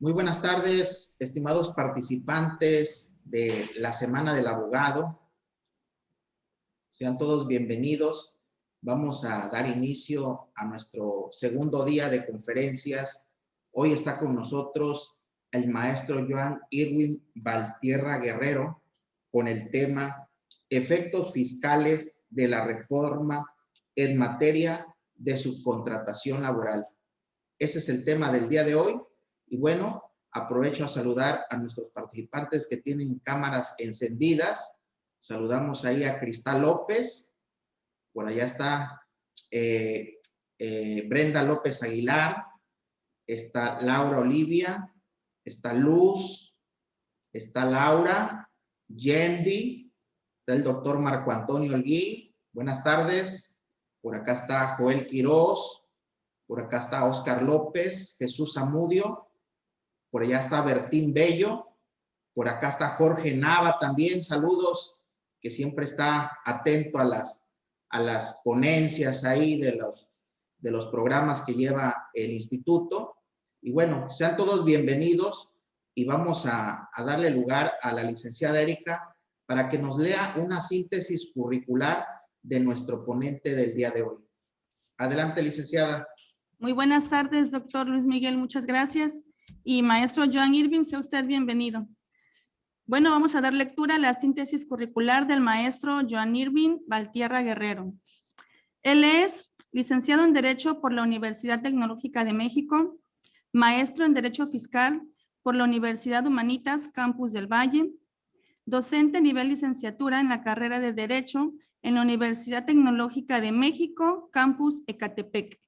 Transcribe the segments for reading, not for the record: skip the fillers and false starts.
Muy buenas tardes, estimados participantes de la Semana del Abogado. Sean todos bienvenidos. Vamos a dar inicio a nuestro segundo día de conferencias. Hoy está con nosotros el maestro Joan Irwin Valtierra Guerrero con el tema Efectos fiscales de la reforma en materia de subcontratación laboral. Ese es el tema del día de hoy. Y bueno, aprovecho a saludar a nuestros participantes que tienen cámaras encendidas. Saludamos ahí a Cristal López. Por allá está Brenda López Aguilar. Está Laura Olivia. Está Luz. Está Laura. Yendi. Está el doctor Marco Antonio Holguín. Buenas tardes. Por acá está Joel Quiroz. Por acá está Oscar López. Jesús Zamudio. Por allá está Bertín Bello. Por acá está Jorge Nava también. Saludos, que siempre está atento a las ponencias ahí de los programas que lleva el instituto. Y bueno, sean todos bienvenidos y vamos a darle lugar a la licenciada Erika para que nos lea una síntesis curricular de nuestro ponente del día de hoy. Adelante, licenciada. Muy buenas tardes, doctor Luis Miguel. Muchas gracias. Y maestro Joan Irwin, sea usted bienvenido. Bueno, vamos a dar lectura a la síntesis curricular del maestro Joan Irwin Valtierra Guerrero. Él es licenciado en Derecho por la Universidad Tecnológica de México, maestro en Derecho Fiscal por la Universidad Humanitas Campus del Valle, docente a nivel licenciatura en la carrera de Derecho en la Universidad Tecnológica de México, Campus Ecatepec,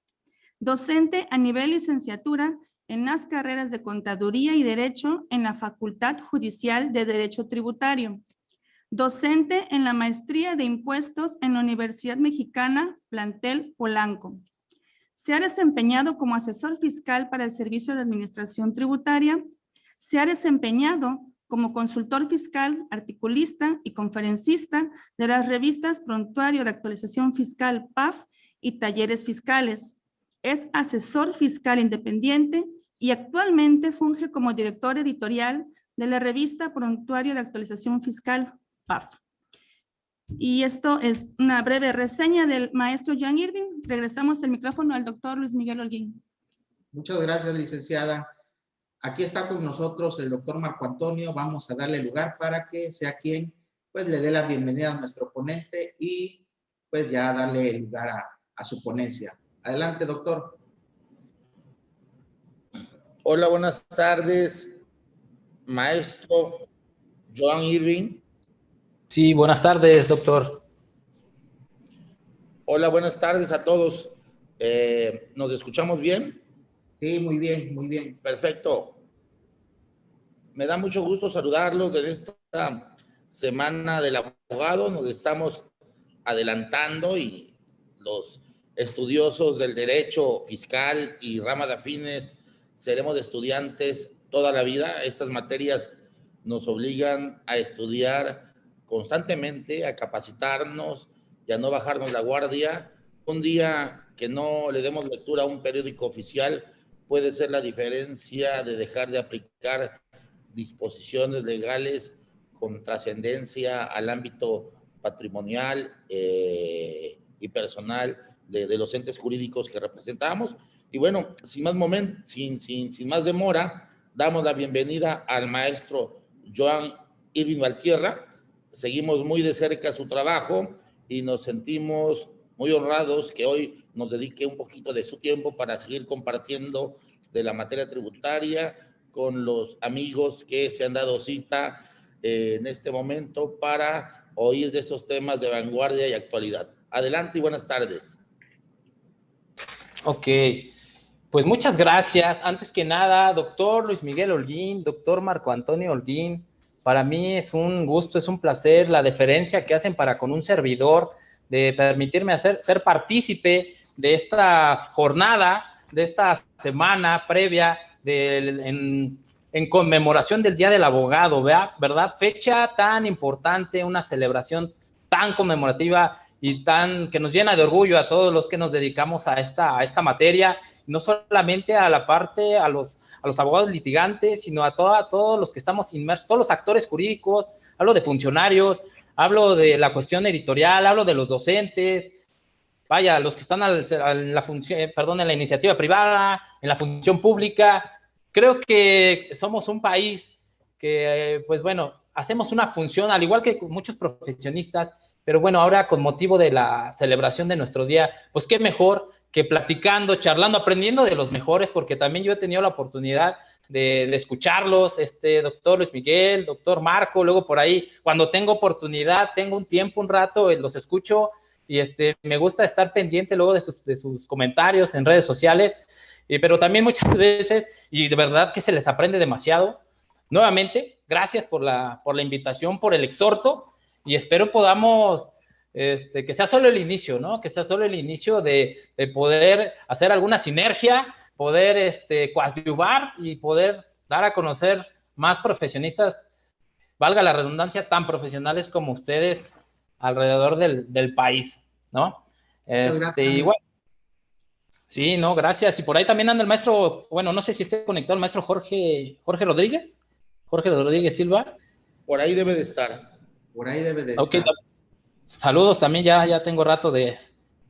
docente a nivel licenciatura en las carreras de Contaduría y Derecho en la Facultad Judicial de Derecho Tributario, docente en la Maestría de Impuestos en la Universidad Mexicana, plantel Polanco. Se ha desempeñado como asesor fiscal para el Servicio de Administración Tributaria, se ha desempeñado como consultor fiscal, articulista y conferencista de las revistas Prontuario de Actualización Fiscal PAF y Talleres Fiscales. Es asesor fiscal independiente y actualmente funge como director editorial de la revista Prontuario de Actualización Fiscal PAF. Y esto es una breve reseña del maestro Joan Irwin. Regresamos el micrófono al doctor Luis Miguel Holguín. Muchas gracias, licenciada. Aquí está con nosotros el doctor Marco Antonio. Vamos a darle lugar para que sea quien pues le dé la bienvenida a nuestro ponente y pues ya darle lugar a su ponencia. Adelante, doctor. Hola, buenas tardes, maestro Joan Irwin. Sí, buenas tardes, doctor. Hola, buenas tardes a todos. ¿Nos escuchamos bien? Sí, muy bien, muy bien. Perfecto. Me da mucho gusto saludarlos en esta Semana del Abogado. Nos estamos adelantando y los estudiosos del derecho fiscal y rama de afines seremos estudiantes toda la vida. Estas materias nos obligan a estudiar constantemente, a capacitarnos y a no bajarnos la guardia. Un día que no le demos lectura a un periódico oficial puede ser la diferencia de dejar de aplicar disposiciones legales con trascendencia al ámbito patrimonial y personal de los entes jurídicos que representamos. Y bueno, sin más demora, damos la bienvenida al maestro Joan Irwin Valtierra. Seguimos muy de cerca su trabajo y nos sentimos muy honrados que hoy nos dedique un poquito de su tiempo para seguir compartiendo de la materia tributaria con los amigos que se han dado cita en este momento para oír de estos temas de vanguardia y actualidad. Adelante y buenas tardes. Ok, pues muchas gracias. Antes que nada, doctor Luis Miguel Holguín, doctor Marco Antonio Holguín, para mí es un gusto, es un placer la deferencia que hacen para con un servidor de permitirme ser partícipe de esta jornada, de esta semana previa en conmemoración del Día del Abogado, ¿verdad? Fecha tan importante, una celebración tan conmemorativa y que nos llena de orgullo a todos los que nos dedicamos a esta materia, no solamente a la parte, a a los abogados litigantes, sino a todos los que estamos inmersos, todos los actores jurídicos. Hablo de funcionarios, hablo de la cuestión editorial, hablo de los docentes, vaya, los que están en la iniciativa privada, en la función pública. Creo que somos un país que, pues bueno, hacemos una función, al igual que muchos profesionistas, pero bueno, ahora con motivo de la celebración de nuestro día, pues qué mejor que platicando, charlando, aprendiendo de los mejores, porque también yo he tenido la oportunidad de escucharlos, doctor Luis Miguel, doctor Marco, luego por ahí, cuando tengo oportunidad, tengo un tiempo, un rato, los escucho y me gusta estar pendiente luego de sus comentarios en redes sociales, pero también muchas veces, y de verdad que se les aprende demasiado. Nuevamente, gracias por la invitación, por el exhorto, y espero podamos, que sea solo el inicio, ¿no? Que sea solo el inicio de poder hacer alguna sinergia, poder coadyuvar y poder dar a conocer más profesionistas, valga la redundancia, tan profesionales como ustedes alrededor del país, ¿no? Gracias. Igual. Sí, no, gracias. Y por ahí también anda el maestro, bueno, no sé si esté conectado el maestro Jorge Rodríguez Silva. Por ahí debe de estar. Por ahí debe de Okay. estar. Saludos también, ya tengo rato de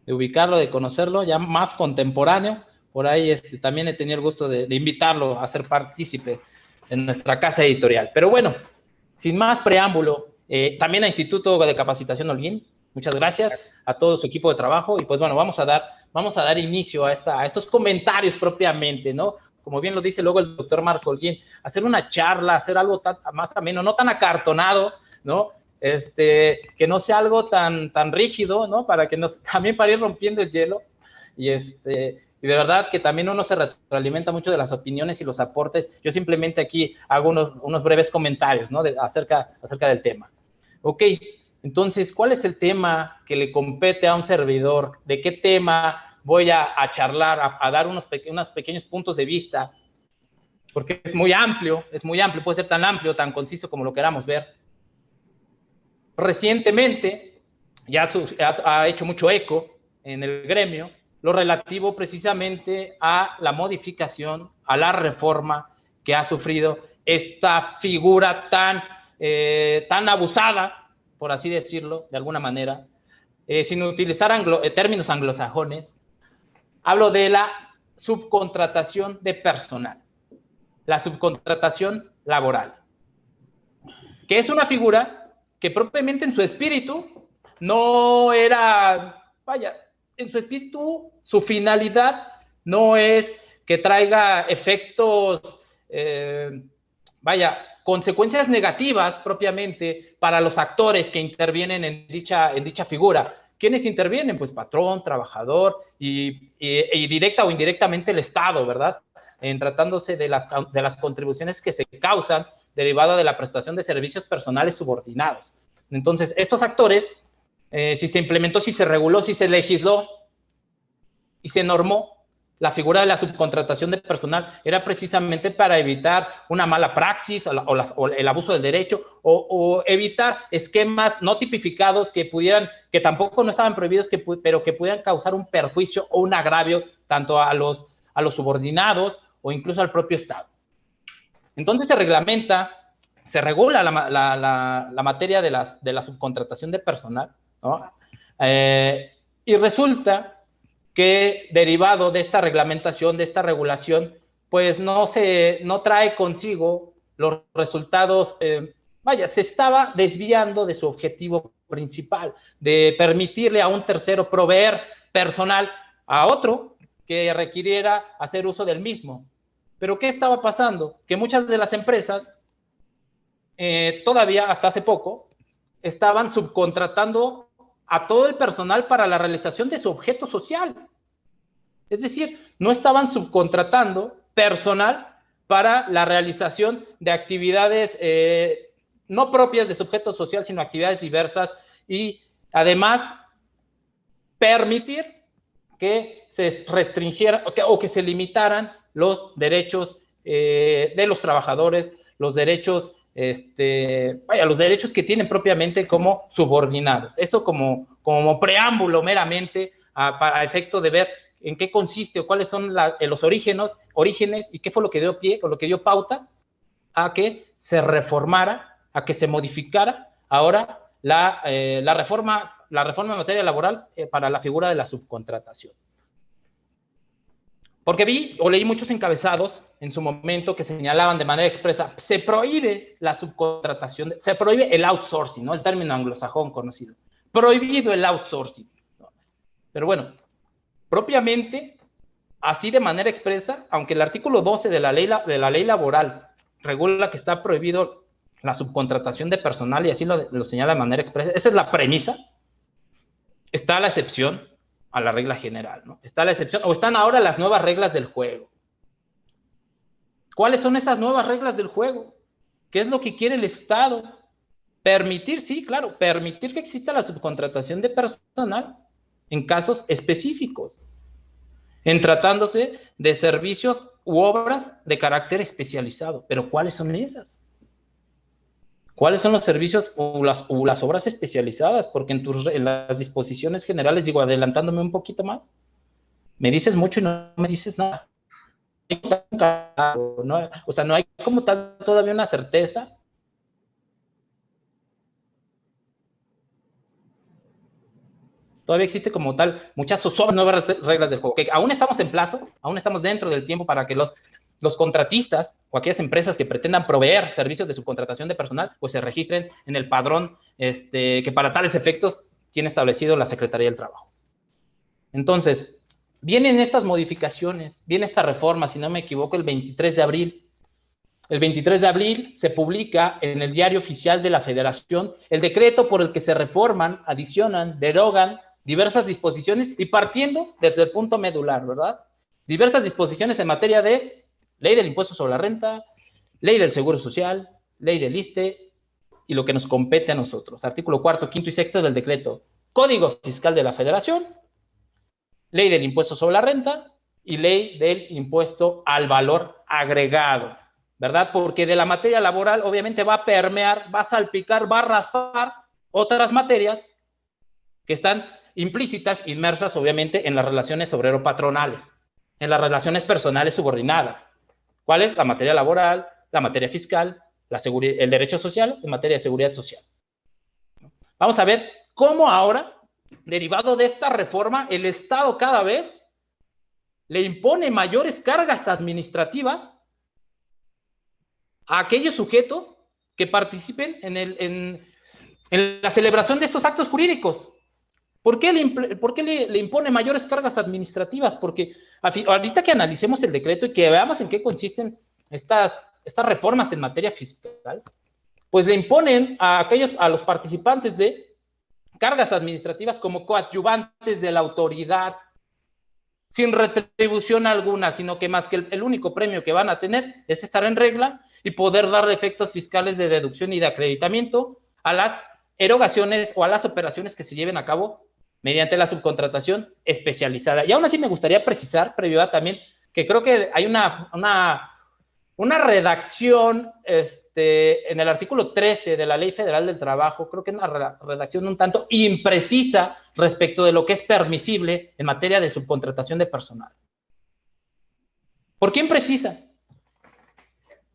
ubicarlo, de conocerlo, ya más contemporáneo. Por ahí también he tenido el gusto de invitarlo a ser partícipe en nuestra casa editorial. Pero bueno, sin más preámbulo, también al Instituto de Capacitación Holguín, muchas gracias a todo su equipo de trabajo. Y pues bueno, vamos a dar inicio a estos comentarios propiamente, ¿no? Como bien lo dice luego el doctor Marco Holguín, hacer una charla, hacer algo más ameno, no tan acartonado, ¿no? Que no sea algo tan rígido, ¿no? También para ir rompiendo el hielo. Y de verdad que también uno se retroalimenta mucho de las opiniones y los aportes. Yo simplemente aquí hago unos breves comentarios, ¿no? acerca del tema. Ok, entonces, ¿cuál es el tema que le compete a un servidor? ¿De qué tema voy a charlar, a dar unos pequeños puntos de vista? Porque es muy amplio, puede ser tan amplio, tan conciso como lo queramos ver. Recientemente, ya ha hecho mucho eco en el gremio, lo relativo precisamente a la modificación, a la reforma que ha sufrido esta figura tan abusada, por así decirlo, de alguna manera, sin utilizar términos anglosajones. Hablo de la subcontratación de personal, la subcontratación laboral, que es una figura que propiamente en su espíritu no era, en su espíritu, su finalidad no es que traiga efectos, consecuencias negativas propiamente para los actores que intervienen en dicha figura. ¿Quiénes intervienen? Pues patrón, trabajador y directa o indirectamente el Estado, ¿verdad? En tratándose de las contribuciones que se causan derivada de la prestación de servicios personales subordinados. Entonces, estos actores, si se implementó, si se reguló, si se legisló y se normó la figura de la subcontratación de personal, era precisamente para evitar una mala praxis o el abuso del derecho o evitar esquemas no tipificados que tampoco no estaban prohibidos, pero que pudieran causar un perjuicio o un agravio tanto a los subordinados o incluso al propio Estado. Entonces se regula la materia de la subcontratación de personal, ¿no? Y resulta que derivado de esta reglamentación, de esta regulación, pues no trae consigo los resultados, se estaba desviando de su objetivo principal, de permitirle a un tercero proveer personal a otro que requiriera hacer uso del mismo. Pero ¿qué estaba pasando? Que muchas de las empresas, todavía hasta hace poco, estaban subcontratando a todo el personal para la realización de su objeto social. Es decir, no estaban subcontratando personal para la realización de actividades no propias de su objeto social, sino actividades diversas, y además permitir que se restringiera o que se limitaran los derechos de los trabajadores, los derechos los derechos que tienen propiamente como subordinados. Eso como preámbulo meramente a efecto de ver en qué consiste o cuáles son los orígenes y qué fue lo que dio pie o lo que dio pauta a que se reformara, a que se modificara ahora la reforma en materia laboral para la figura de la subcontratación. Porque vi o leí muchos encabezados en su momento que señalaban de manera expresa, se prohíbe la subcontratación, se prohíbe el outsourcing, ¿no? El término anglosajón conocido. Prohibido el outsourcing. ¿No? Pero bueno, propiamente, así de manera expresa, aunque el artículo 12 de la ley laboral regula que está prohibido la subcontratación de personal y así lo señala de manera expresa, esa es la premisa, está la excepción a la regla general, ¿no? Está la excepción, o están ahora las nuevas reglas del juego. ¿Cuáles son esas nuevas reglas del juego? ¿Qué es lo que quiere el Estado? Permitir, sí, claro, permitir que exista la subcontratación de personal en casos específicos, en tratándose de servicios u obras de carácter especializado. ¿Pero cuáles son esas? ¿Cuáles son los servicios o las obras especializadas? Porque en las disposiciones generales, digo, adelantándome un poquito más, me dices mucho y no me dices nada. No, o sea, no hay como tal todavía una certeza. Todavía existe como tal muchas nuevas reglas del juego, que aún estamos en plazo, aún estamos dentro del tiempo para que los contratistas o aquellas empresas que pretendan proveer servicios de subcontratación de personal, pues se registren en el padrón que para tales efectos tiene establecido la Secretaría del Trabajo. Entonces, vienen estas modificaciones, viene esta reforma, si no me equivoco, el 23 de abril. El 23 de abril se publica en el Diario Oficial de la Federación el decreto por el que se reforman, adicionan, derogan diversas disposiciones y partiendo desde el punto medular, ¿verdad? Diversas disposiciones en materia de ley del impuesto sobre la renta, ley del seguro social, ley del ISSSTE y lo que nos compete a nosotros. Artículo 4, 5 y 6 del decreto. Código Fiscal de la Federación, ley del impuesto sobre la renta y ley del impuesto al valor agregado, ¿verdad? Porque de la materia laboral obviamente va a permear, va a salpicar, va a raspar otras materias que están implícitas, inmersas obviamente en las relaciones obrero-patronales, en las relaciones personales subordinadas. ¿Cuál es? La materia laboral, la materia fiscal, el derecho social en materia de seguridad social. Vamos a ver cómo ahora, derivado de esta reforma, el Estado cada vez le impone mayores cargas administrativas a aquellos sujetos que participen en la celebración de estos actos jurídicos. ¿Por qué le impone mayores cargas administrativas? Porque ahorita que analicemos el decreto y que veamos en qué consisten estas reformas en materia fiscal, pues le imponen a los participantes de cargas administrativas como coadyuvantes de la autoridad, sin retribución alguna, sino que más que el único premio que van a tener es estar en regla y poder dar efectos fiscales de deducción y de acreditamiento a las erogaciones o a las operaciones que se lleven a cabo mediante la subcontratación especializada. Y aún así me gustaría precisar, previo también, que creo que hay una redacción en el artículo 13 de la Ley Federal del Trabajo, creo que es una redacción un tanto imprecisa respecto de lo que es permisible en materia de subcontratación de personal. ¿Por qué imprecisa?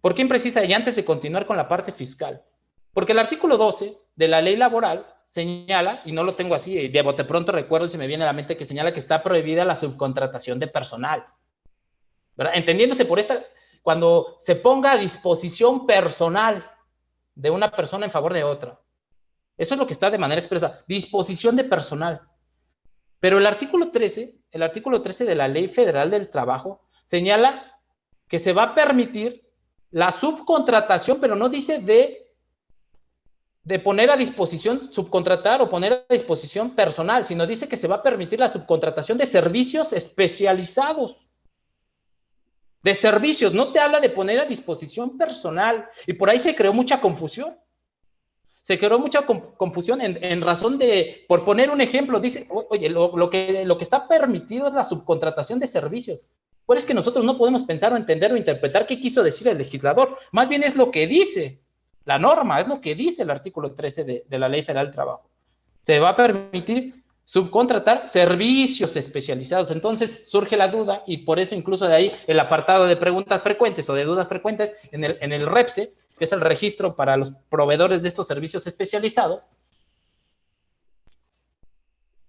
¿Por qué imprecisa? Y antes de continuar con la parte fiscal, porque el artículo 12 de la Ley Laboral señala, y no lo tengo así, de bote pronto recuerdo y se me viene a la mente que señala que está prohibida la subcontratación de personal, ¿verdad? Entendiéndose por esta, cuando se ponga a disposición personal de una persona en favor de otra. Eso es lo que está de manera expresa, disposición de personal. Pero el artículo 13 de la Ley Federal del Trabajo señala que se va a permitir la subcontratación, pero no dice de poner a disposición, subcontratar o poner a disposición personal, sino dice que se va a permitir la subcontratación de servicios especializados. De servicios, no te habla de poner a disposición personal. Y por ahí se creó mucha confusión. Se creó mucha confusión en razón de, por poner un ejemplo, dice, oye, lo que está permitido es la subcontratación de servicios. Pues es que nosotros no podemos pensar o entender o interpretar qué quiso decir el legislador. Más bien es lo que dice la norma, es lo que dice el artículo 13 de la Ley Federal del Trabajo. Se va a permitir subcontratar servicios especializados. Entonces surge la duda y por eso incluso de ahí el apartado de preguntas frecuentes o de dudas frecuentes en el REPSE, que es el registro para los proveedores de estos servicios especializados,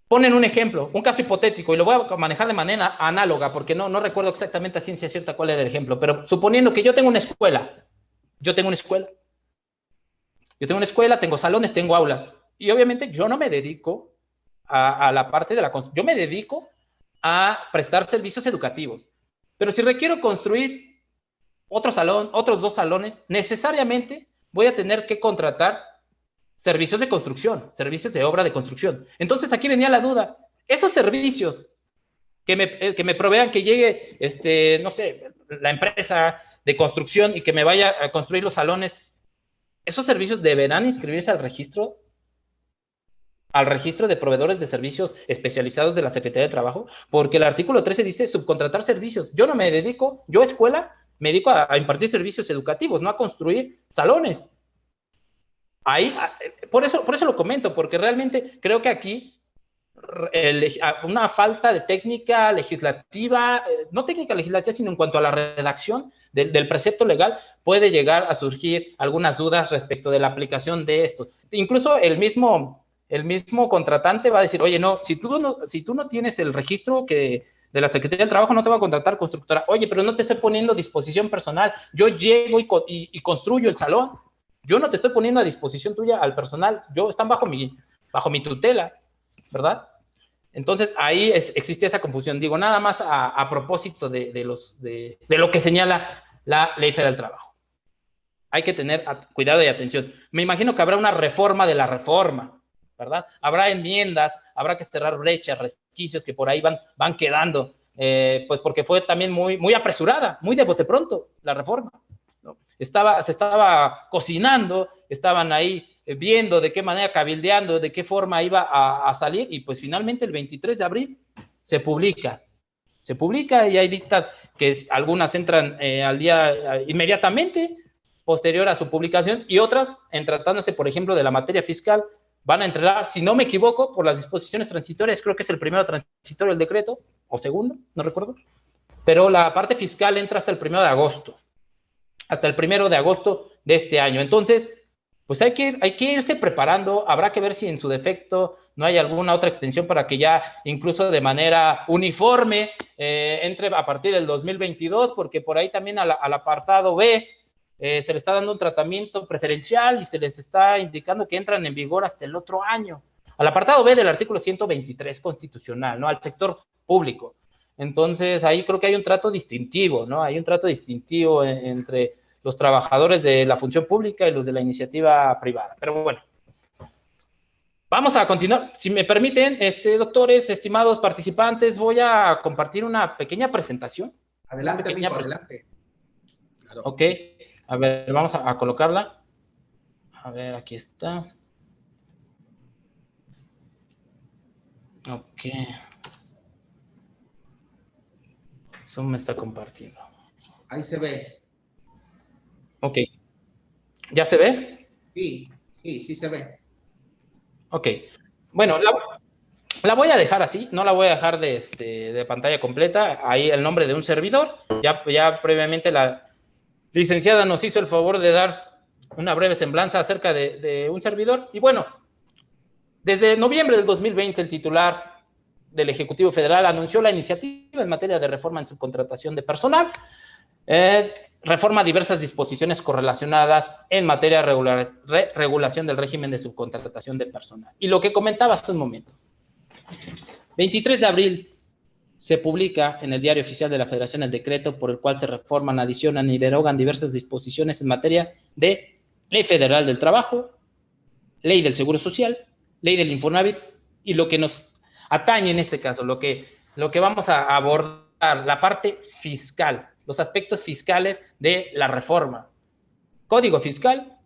ponen un ejemplo, un caso hipotético, y lo voy a manejar de manera análoga, porque no recuerdo exactamente a ciencia cierta cuál era el ejemplo, pero suponiendo que yo tengo una escuela, tengo salones, tengo aulas, y obviamente yo no me dedico a la parte de yo me dedico a prestar servicios educativos, pero si requiero construir otro salón, otros 2 salones, necesariamente voy a tener que contratar servicios de construcción, servicios de obra de construcción. Entonces aquí venía la duda, esos servicios que me provean, que llegue, no sé, la empresa de construcción y que me vaya a construir los salones, ¿esos servicios deberán inscribirse al registro de proveedores de servicios especializados de la Secretaría de Trabajo? Porque el artículo 13 dice subcontratar servicios. Yo no me dedico, yo escuela, me dedico a impartir servicios educativos, no a construir salones. Ahí, por eso lo comento, porque realmente creo que aquí una falta de técnica legislativa, no técnica legislativa, sino en cuanto a la redacción del precepto legal, puede llegar a surgir algunas dudas respecto de la aplicación de esto. Incluso el mismo contratante va a decir, oye, no, si tú no tienes el registro de la Secretaría del Trabajo, no te va a contratar constructora. Oye, pero no te estoy poniendo a disposición personal. Yo llego y construyo el salón. Yo no te estoy poniendo a disposición tuya al personal. Están bajo mi tutela, ¿verdad? Entonces, ahí existe esa confusión. Digo, nada más a propósito de lo que señala la Ley Federal del Trabajo. Hay que tener cuidado y atención. Me imagino que habrá una reforma de la reforma, ¿verdad? Habrá enmiendas, habrá que cerrar brechas, resquicios que por ahí van quedando, pues porque fue también muy apresurada, muy de bote pronto la reforma, ¿no? Se estaba cocinando, estaban ahí viendo de qué manera, cabildeando, de qué forma iba a salir, y pues finalmente el 23 de abril se publica y hay dictas que algunas entran al día inmediatamente posterior a su publicación, y otras, en tratándose, por ejemplo, de la materia fiscal, van a entrar, si no me equivoco, por las disposiciones transitorias, creo que es el primero transitorio del decreto, o segundo, no recuerdo, pero la parte fiscal entra hasta el 1 de agosto, de este año. Entonces, pues hay que irse preparando, habrá que ver si en su defecto no hay alguna otra extensión para que ya incluso de manera uniforme entre a partir del 2022, porque por ahí también al apartado B se le está dando un tratamiento preferencial y se les está indicando que entran en vigor hasta el otro año. Al apartado B del artículo 123 constitucional, ¿no? Al sector público. Entonces, ahí creo que hay un trato distintivo, ¿no? Hay un trato distintivo entre los trabajadores de la función pública y los de la iniciativa privada. Pero bueno, vamos a continuar. Si me permiten, doctores, estimados participantes, voy a compartir una pequeña presentación. Adelante, amigo, adelante. Claro. Ok, a ver, vamos a colocarla. A ver, aquí está. Ok. Zoom me está compartiendo. Ahí se ve. Ok. ¿Ya se ve? Sí se ve. Ok. Bueno, la voy a dejar así, no la voy a dejar de pantalla completa. Ahí el nombre de un servidor. Ya previamente la licenciada nos hizo el favor de dar una breve semblanza acerca de un servidor. Y bueno, desde noviembre del 2020 el titular del Ejecutivo Federal anunció la iniciativa en materia de reforma en subcontratación de personal, reforma diversas disposiciones correlacionadas en materia de regulación del régimen de subcontratación de personal. Y lo que comentaba hace un momento. 23 de abril se publica en el Diario Oficial de la Federación el decreto por el cual se reforman, adicionan y derogan diversas disposiciones en materia de Ley Federal del Trabajo, Ley del Seguro Social, Ley del Infonavit, y lo que nos atañe en este caso, lo que vamos a abordar, la parte fiscal, los aspectos fiscales de la reforma. Código fiscal,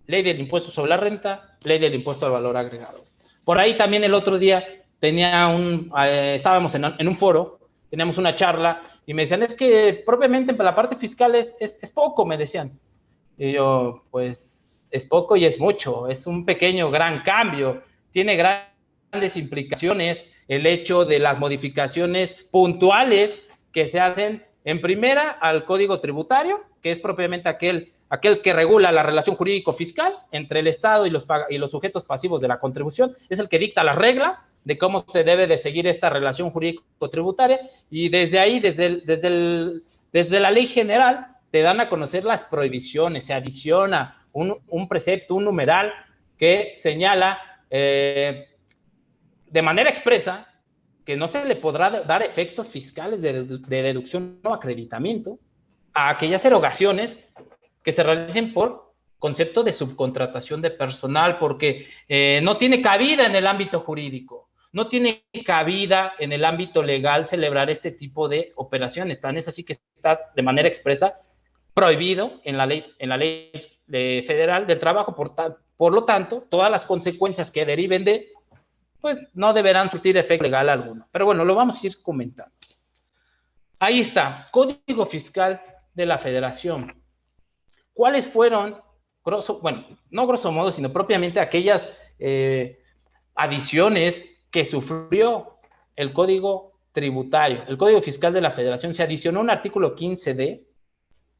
Ley del Impuesto sobre la Renta, Ley del Impuesto al Valor Agregado. Por ahí también el otro día estábamos en un foro, teníamos una charla, y me decían, es que propiamente la parte fiscal es poco, me decían. Y yo, pues, es poco y es mucho, es un pequeño, gran cambio, tiene gran grandes implicaciones el hecho de las modificaciones puntuales que se hacen en primera al Código Tributario, que es propiamente aquel que regula la relación jurídico-fiscal entre el Estado y los sujetos pasivos de la contribución, es el que dicta las reglas de cómo se debe de seguir esta relación jurídico-tributaria, y desde ahí, desde la ley general, te dan a conocer las prohibiciones, se adiciona un precepto, un numeral que señala de manera expresa que no se le podrá dar efectos fiscales de deducción o acreditamiento a aquellas erogaciones que se realicen por concepto de subcontratación de personal, porque no tiene cabida en el ámbito jurídico, no tiene cabida en el ámbito legal celebrar este tipo de operaciones. Tan es así que está de manera expresa prohibido en la ley federal del trabajo. Por lo tanto, todas las consecuencias que deriven de, pues no deberán surtir efecto legal alguno. Pero bueno, lo vamos a ir comentando. Ahí está, Código Fiscal de la Federación. ¿Cuáles fueron, no grosso modo, sino propiamente aquellas adiciones que sufrió el Código Tributario? El Código Fiscal de la Federación se adicionó un artículo 15D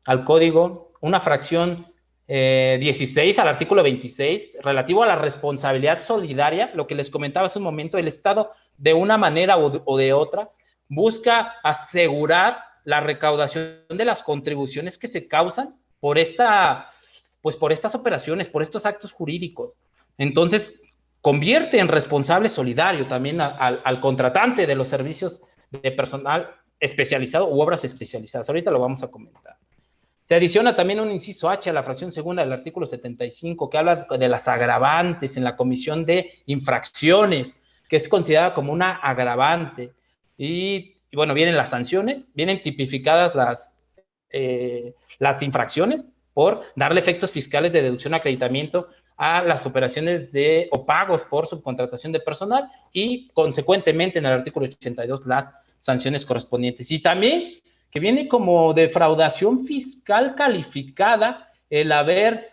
al Código, una fracción 16 al artículo 26, relativo a la responsabilidad solidaria. Lo que les comentaba hace un momento, el Estado, de una manera o de otra, busca asegurar la recaudación de las contribuciones que se causan por estas operaciones, por estos actos jurídicos. Entonces, convierte en responsable solidario también al contratante de los servicios de personal especializado u obras especializadas. Ahorita lo vamos a comentar. Se adiciona también un inciso H a la fracción segunda del artículo 75, que habla de las agravantes en la comisión de infracciones, que es considerada como una agravante. Y bueno, vienen las sanciones, vienen tipificadas las infracciones por darle efectos fiscales de deducción o acreditamiento a las operaciones o pagos por subcontratación de personal, y consecuentemente en el artículo 82 las sanciones correspondientes. Y también que viene como defraudación fiscal calificada el haber,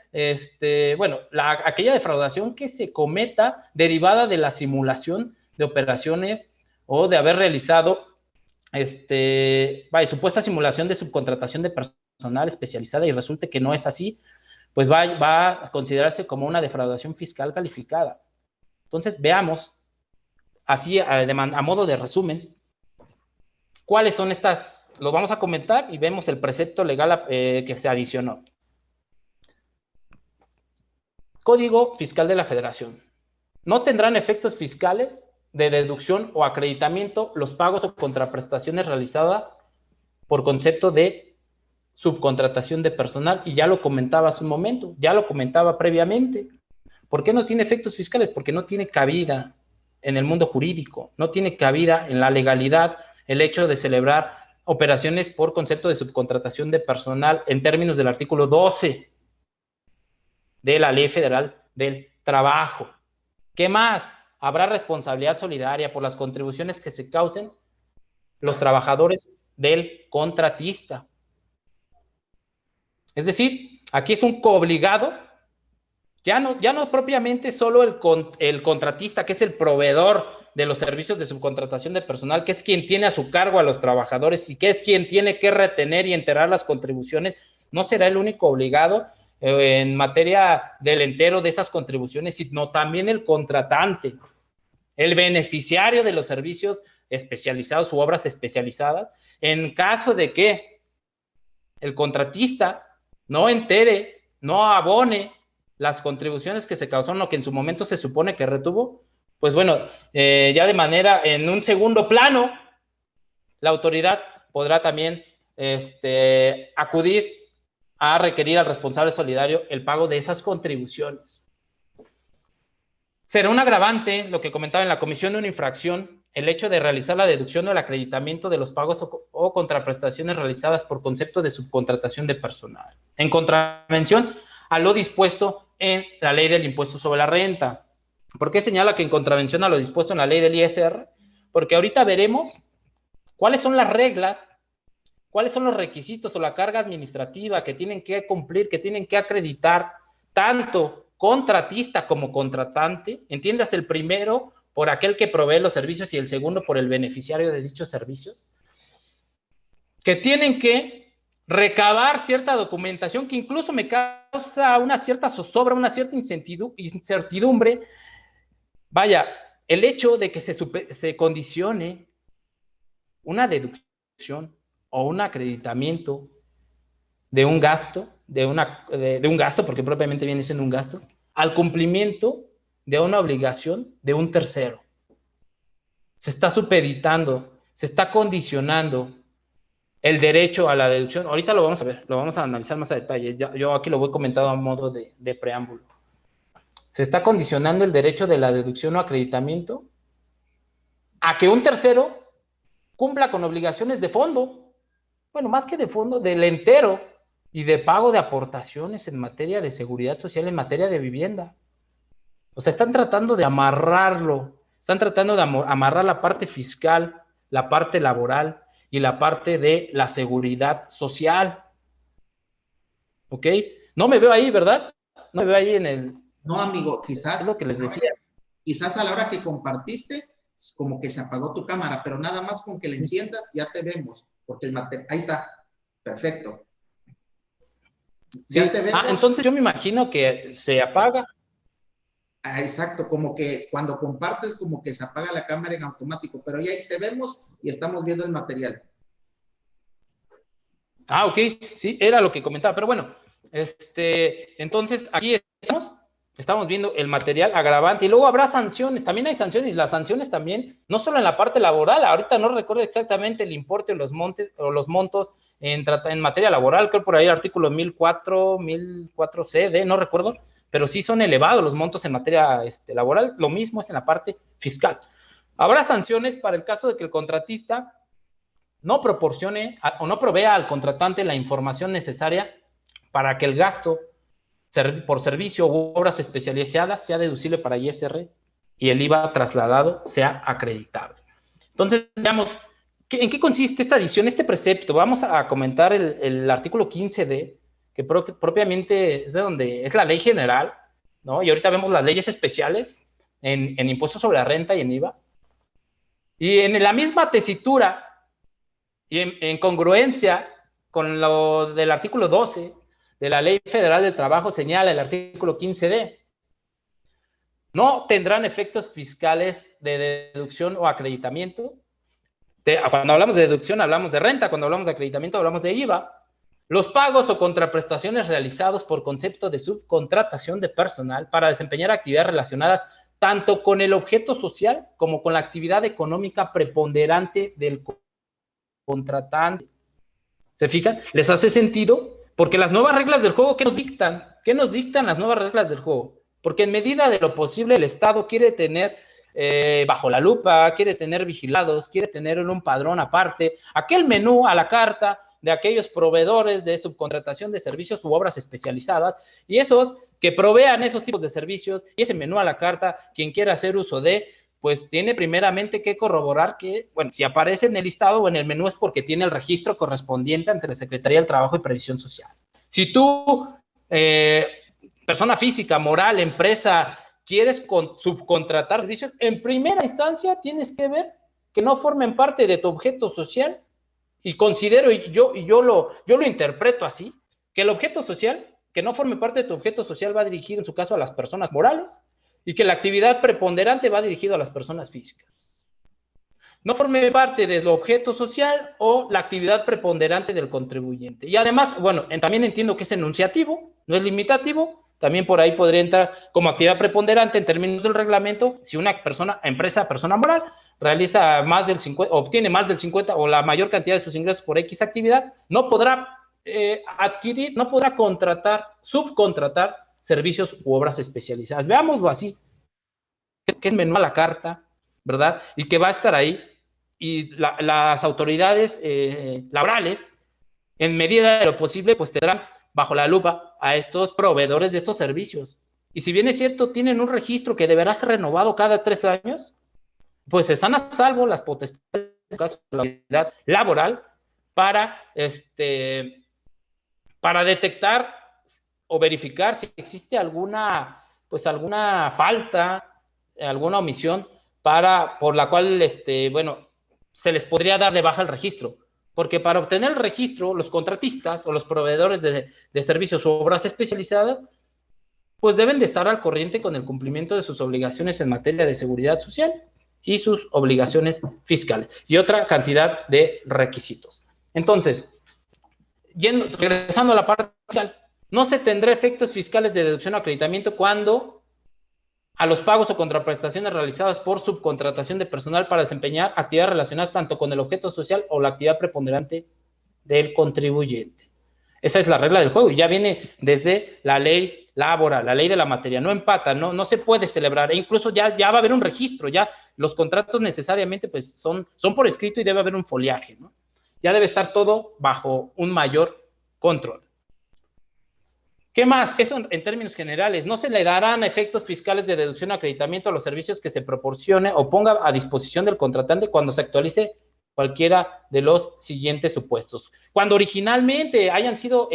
aquella defraudación que se cometa derivada de la simulación de operaciones o de haber realizado supuesta simulación de subcontratación de personal especializada y resulte que no es así, pues va a considerarse como una defraudación fiscal calificada. Entonces, veamos, así a modo de resumen, cuáles son estas. Lo vamos a comentar y vemos el precepto legal que se adicionó. Código Fiscal de la Federación. No tendrán efectos fiscales de deducción o acreditamiento los pagos o contraprestaciones realizadas por concepto de subcontratación de personal, y ya lo comentaba hace un momento, ya lo comentaba previamente. ¿Por qué no tiene efectos fiscales? Porque no tiene cabida en el mundo jurídico, no tiene cabida en la legalidad el hecho de celebrar operaciones por concepto de subcontratación de personal en términos del artículo 12 de la Ley Federal del Trabajo. ¿Qué más? Habrá responsabilidad solidaria por las contribuciones que se causen los trabajadores del contratista. Es decir, aquí es un coobligado, ya no propiamente solo el contratista, que es el proveedor de los servicios de subcontratación de personal, que es quien tiene a su cargo a los trabajadores y que es quien tiene que retener y enterar las contribuciones, no será el único obligado en materia del entero de esas contribuciones, sino también el contratante, el beneficiario de los servicios especializados u obras especializadas, en caso de que el contratista no entere, no abone las contribuciones que se causaron o que en su momento se supone que retuvo, pues bueno, ya de manera, en un segundo plano, la autoridad podrá también acudir a requerir al responsable solidario el pago de esas contribuciones. Será un agravante, lo que comentaba en la comisión de una infracción, el hecho de realizar la deducción o el acreditamiento de los pagos o contraprestaciones realizadas por concepto de subcontratación de personal, en contravención a lo dispuesto en la ley del impuesto sobre la renta. ¿Por qué señala que en contravención a lo dispuesto en la ley del ISR? Porque ahorita veremos cuáles son las reglas, cuáles son los requisitos o la carga administrativa que tienen que cumplir, que tienen que acreditar tanto contratista como contratante, entiendas el primero por aquel que provee los servicios y el segundo por el beneficiario de dichos servicios, que tienen que recabar cierta documentación que incluso me causa una cierta zozobra, una cierta incertidumbre. Vaya, el hecho de que se condicione una deducción o un acreditamiento de un gasto, de un gasto, porque propiamente viene siendo un gasto, al cumplimiento de una obligación de un tercero. Se está supeditando, se está condicionando el derecho a la deducción. Ahorita lo vamos a ver, lo vamos a analizar más a detalle. Yo aquí lo voy comentando a modo de preámbulo. Se está condicionando el derecho de la deducción o acreditamiento a que un tercero cumpla con obligaciones de fondo, bueno, más que de fondo, del entero, y de pago de aportaciones en materia de seguridad social, en materia de vivienda. O sea, están tratando de amarrarlo, están tratando de amarrar la parte fiscal, la parte laboral y la parte de la seguridad social. ¿Ok? No me veo ahí, ¿verdad? No me veo ahí en el... No, amigo, Es lo que les decía. quizás a la hora que compartiste, como que se apagó tu cámara, pero nada más con que la enciendas ya te vemos, porque el material, ahí está, perfecto. Ya Sí. te vemos. Entonces yo me imagino que se apaga. Exacto, como que cuando compartes, como que se apaga la cámara en automático, pero ya te vemos y estamos viendo el material. Ok, sí, era lo que comentaba, pero bueno, entonces aquí estamos viendo el material agravante y luego habrá sanciones, también hay sanciones, y las sanciones también, no solo en la parte laboral, ahorita no recuerdo exactamente el importe o los montos en materia laboral, creo por ahí el artículo 1004 CD, no recuerdo, pero sí son elevados los montos en materia laboral, lo mismo es en la parte fiscal. Habrá sanciones para el caso de que el contratista no proporcione o no provea al contratante la información necesaria para que el gasto por servicio u obras especializadas sea deducible para ISR y el IVA trasladado sea acreditable. Entonces, veamos, ¿en qué consiste esta adición, este precepto? Vamos a comentar el artículo 15D, que propiamente es de donde es la ley general, ¿no? Y ahorita vemos las leyes especiales en impuestos sobre la renta y en IVA. Y en la misma tesitura y en congruencia con lo del artículo 12 de la Ley Federal del Trabajo, señala el artículo 15D, no tendrán efectos fiscales de deducción o acreditamiento. Cuando hablamos de deducción hablamos de renta, cuando hablamos de acreditamiento hablamos de IVA. Los pagos o contraprestaciones realizados por concepto de subcontratación de personal para desempeñar actividades relacionadas tanto con el objeto social como con la actividad económica preponderante del contratante. ¿Se fijan? ¿Les hace sentido? Porque las nuevas reglas del juego, ¿qué nos dictan? ¿Qué nos dictan las nuevas reglas del juego? Porque en medida de lo posible el Estado quiere tener bajo la lupa, quiere tener vigilados, quiere tener en un padrón aparte, aquel menú a la carta de aquellos proveedores de subcontratación de servicios u obras especializadas, y esos que provean esos tipos de servicios, y ese menú a la carta, quien quiera hacer uso de, pues tiene primeramente que corroborar que, bueno, si aparece en el listado o en el menú es porque tiene el registro correspondiente ante la Secretaría del Trabajo y Previsión Social. Si tú, persona física, moral, empresa, quieres subcontratar servicios, en primera instancia tienes que ver que no formen parte de tu objeto social, y considero, yo lo interpreto así, que el objeto social, que no forme parte de tu objeto social, va dirigido en su caso a las personas morales, y que la actividad preponderante va dirigida a las personas físicas. No forme parte del objeto social o la actividad preponderante del contribuyente. Y además, bueno, también entiendo que es enunciativo, no es limitativo, también por ahí podría entrar como actividad preponderante en términos del reglamento, si una persona moral, realiza más del 50, obtiene más del 50 o la mayor cantidad de sus ingresos por X actividad, no podrá no podrá subcontratar servicios u obras especializadas. Veámoslo así, que es menú a la carta, ¿verdad? Y que va a estar ahí, y las autoridades laborales, en medida de lo posible, pues tendrán bajo la lupa a estos proveedores de estos servicios. Y si bien es cierto, tienen un registro que deberá ser renovado cada 3 años, pues están a salvo las potestades de la autoridad laboral para detectar o verificar si existe alguna falta, alguna omisión por la cual, bueno, se les podría dar de baja el registro. Porque para obtener el registro, los contratistas o los proveedores de servicios o obras especializadas, pues deben de estar al corriente con el cumplimiento de sus obligaciones en materia de seguridad social y sus obligaciones fiscales y otra cantidad de requisitos. Entonces, regresando a la parte fiscal, no se tendrá efectos fiscales de deducción o acreditamiento cuando a los pagos o contraprestaciones realizadas por subcontratación de personal para desempeñar actividades relacionadas tanto con el objeto social o la actividad preponderante del contribuyente. Esa es la regla del juego y ya viene desde la ley laboral, la ley de la materia, no empata, no se puede celebrar, e incluso ya va a haber un registro, ya los contratos necesariamente pues son por escrito y debe haber un foliaje, ¿no? Ya debe estar todo bajo un mayor control. ¿Qué más? Eso en términos generales, no se le darán efectos fiscales de deducción o acreditamiento a los servicios que se proporcione o ponga a disposición del contratante cuando se actualice cualquiera de los siguientes supuestos. Cuando originalmente hayan sido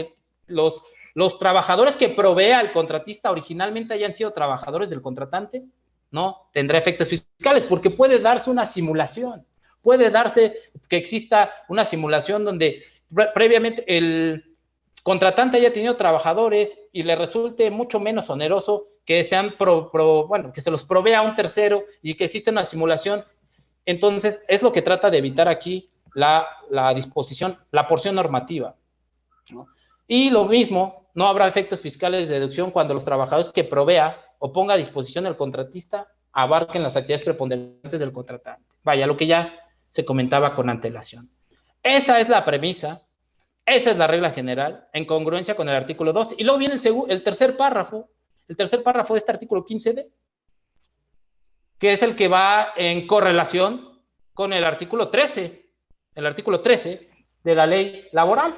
los trabajadores que provea el contratista originalmente hayan sido trabajadores del contratante, no tendrá efectos fiscales porque puede darse una simulación. Puede darse que exista una simulación donde previamente el contratante haya tenido trabajadores y le resulte mucho menos oneroso que que se los provea a un tercero y que exista una simulación. Entonces, es lo que trata de evitar aquí la disposición, la porción normativa, ¿no? Y lo mismo, no habrá efectos fiscales de deducción cuando los trabajadores que provea o ponga a disposición el contratista abarquen las actividades preponderantes del contratante. Vaya, lo que ya se comentaba con antelación. Esa es la premisa, esa es la regla general, en congruencia con el artículo 2. Y luego viene el tercer párrafo de este artículo 15D, que es el que va en correlación con el artículo 13 de la ley laboral.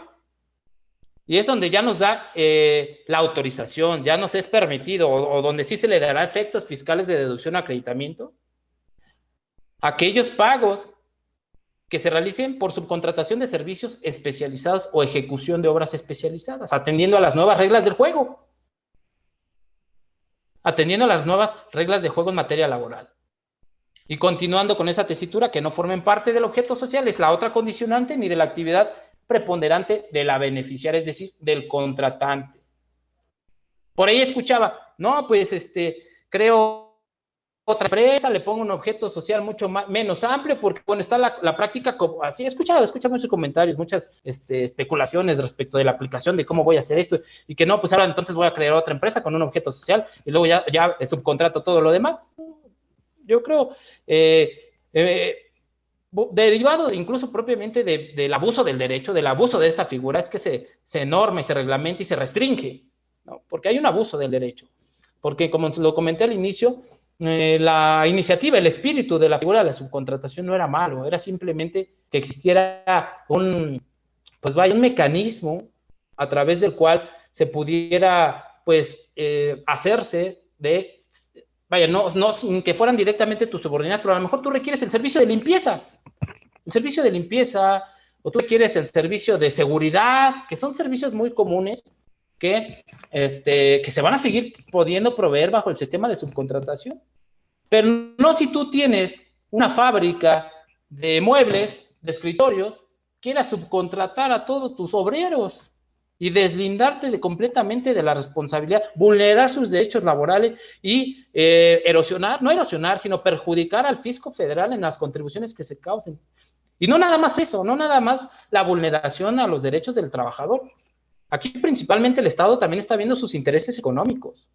Y es donde ya nos da la autorización, ya nos es permitido, o donde sí se le dará efectos fiscales de deducción o acreditamiento, aquellos pagos que se realicen por subcontratación de servicios especializados o ejecución de obras especializadas, atendiendo a las nuevas reglas del juego. Atendiendo a las nuevas reglas de juego en materia laboral. Y continuando con esa tesitura, que no formen parte del objeto social, es la otra condicionante, ni de la actividad preponderante de la beneficiaria, es decir, del contratante. Por ahí escuchaba, no, pues creo otra empresa, le pongo un objeto social mucho menos amplio, porque bueno, está la práctica, como así, he escuchado muchos comentarios, muchas especulaciones respecto de la aplicación de cómo voy a hacer esto, y que no, pues ahora entonces voy a crear otra empresa con un objeto social, y luego ya subcontrato todo lo demás. Yo creo, derivado incluso propiamente del abuso del derecho, del abuso de esta figura, es que se norma y se reglamenta y se restringe, ¿no? Porque hay un abuso del derecho, porque como lo comenté al inicio, la iniciativa, el espíritu de la figura de la subcontratación no era malo, era simplemente que existiera un mecanismo a través del cual se pudiera, hacerse de, no sin que fueran directamente tus subordinados, pero a lo mejor tú requieres el servicio de limpieza, o tú requieres el servicio de seguridad, que son servicios muy comunes, que se van a seguir pudiendo proveer bajo el sistema de subcontratación. Pero no si tú tienes una fábrica de muebles, de escritorios, quieras subcontratar a todos tus obreros y deslindarte completamente de la responsabilidad, vulnerar sus derechos laborales y no erosionar, sino perjudicar al fisco federal en las contribuciones que se causen. Y no nada más eso, no nada más la vulneración a los derechos del trabajador. Aquí principalmente el Estado también está viendo sus intereses económicos.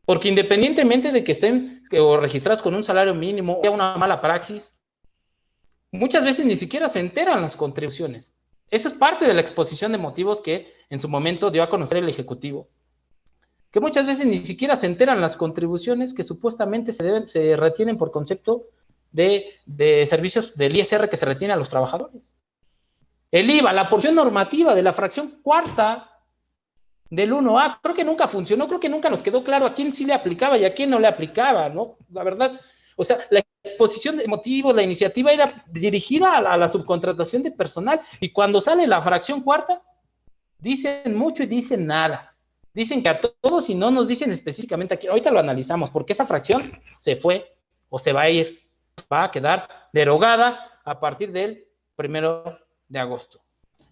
Porque independientemente de que estén registrados con un salario mínimo o una mala praxis, muchas veces ni siquiera se enteran las contribuciones. Eso es parte de la exposición de motivos que en su momento dio a conocer el Ejecutivo. Que muchas veces ni siquiera se enteran las contribuciones que supuestamente se retienen por concepto de servicios del ISR que se retiene a los trabajadores. El IVA, la porción normativa de la fracción cuarta del 1A, creo que nunca funcionó, creo que nunca nos quedó claro a quién sí le aplicaba y a quién no le aplicaba, ¿no? La verdad, o sea, la exposición de motivos, la iniciativa era dirigida a la subcontratación de personal, y cuando sale la fracción cuarta, dicen mucho y dicen nada. Dicen que a todos y no nos dicen específicamente aquí. Ahorita lo analizamos, porque esa fracción se fue o se va a ir, va a quedar derogada a partir del 1 de agosto.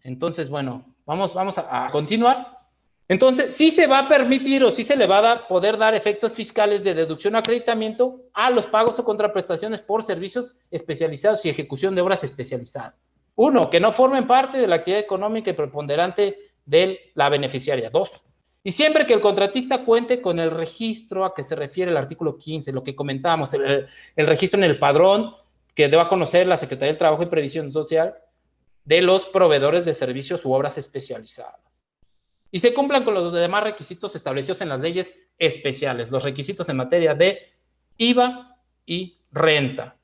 Entonces, bueno, vamos a continuar. Entonces, sí se va a permitir o sí se le va a poder dar efectos fiscales de deducción o acreditamiento a los pagos o contraprestaciones por servicios especializados y ejecución de obras especializadas. 1, que no formen parte de la actividad económica y preponderante de la beneficiaria. 2, y siempre que el contratista cuente con el registro a que se refiere el artículo 15, lo que comentábamos, el registro en el padrón que deba conocer la Secretaría del Trabajo y Previsión Social de los proveedores de servicios u obras especializadas. Y se cumplan con los demás requisitos establecidos en las leyes especiales, los requisitos en materia de IVA y renta.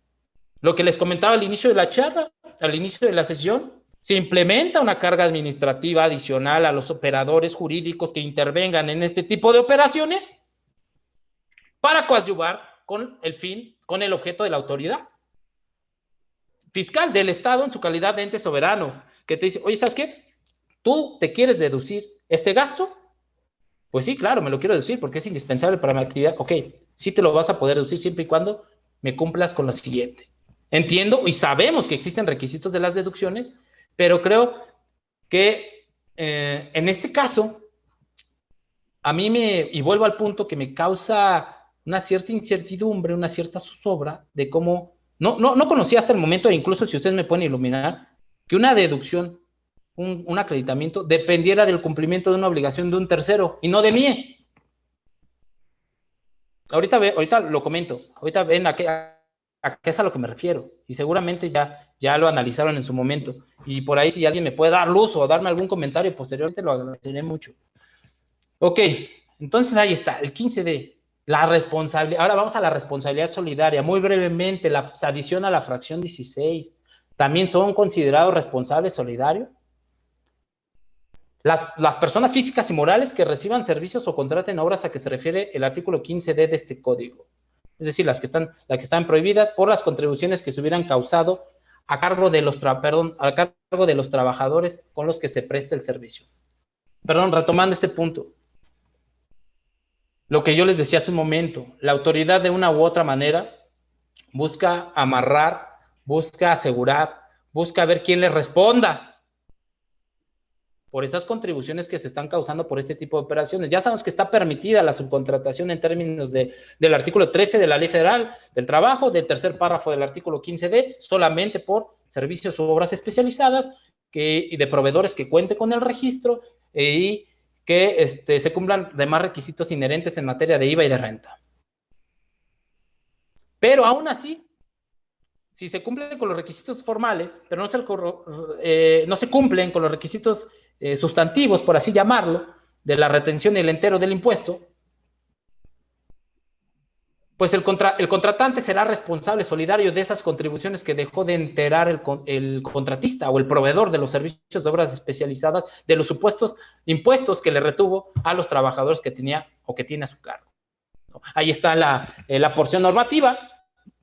Lo que les comentaba al inicio de la charla, al inicio de la sesión, se implementa una carga administrativa adicional a los operadores jurídicos que intervengan en este tipo de operaciones para coadyuvar con el fin, con el objeto de la autoridad fiscal del Estado en su calidad de ente soberano, que te dice, oye, ¿sabes qué? ¿Tú te quieres deducir este gasto? Pues sí, claro, me lo quiero deducir porque es indispensable para mi actividad. Ok, sí te lo vas a poder deducir siempre y cuando me cumplas con lo siguiente. Entiendo y sabemos que existen requisitos de las deducciones, pero creo que en este caso, a mí y vuelvo al punto que me causa una cierta incertidumbre, una cierta zozobra de cómo, no conocía hasta el momento, e incluso si ustedes me pueden iluminar, que una deducción, un acreditamiento, dependiera del cumplimiento de una obligación de un tercero y no de mí. Ahorita lo comento, ahorita ven a qué es a lo que me refiero, y seguramente ya lo analizaron en su momento, y por ahí si alguien me puede dar luz o darme algún comentario posteriormente, lo agradeceré mucho. Ok, entonces ahí está, el 15D, la responsabilidad. Ahora vamos a la responsabilidad solidaria, muy brevemente, se adiciona a la fracción 16, ¿también son considerados responsables solidarios? Las personas físicas y morales que reciban servicios o contraten obras a que se refiere el artículo 15D de este código. Es decir, las que están prohibidas por las contribuciones que se hubieran causado a cargo de los trabajadores con los que se presta el servicio. Retomando este punto. Lo que yo les decía hace un momento, la autoridad de una u otra manera busca amarrar, busca asegurar, busca ver quién le responda por esas contribuciones que se están causando por este tipo de operaciones. Ya sabemos que está permitida la subcontratación en términos del artículo 13 de la Ley Federal del Trabajo, del tercer párrafo del artículo 15D, solamente por servicios u obras especializadas y de proveedores que cuenten con el registro y que se cumplan demás requisitos inherentes en materia de IVA y de renta. Pero aún así, si se cumplen con los requisitos formales, pero no se cumplen con los requisitos sustantivos, por así llamarlo, de la retención y el entero del impuesto, pues el contratante será responsable solidario de esas contribuciones que dejó de enterar el contratista o el proveedor de los servicios de obras especializadas de los supuestos impuestos que le retuvo a los trabajadores que tenía o que tiene a su cargo. Ahí está la porción normativa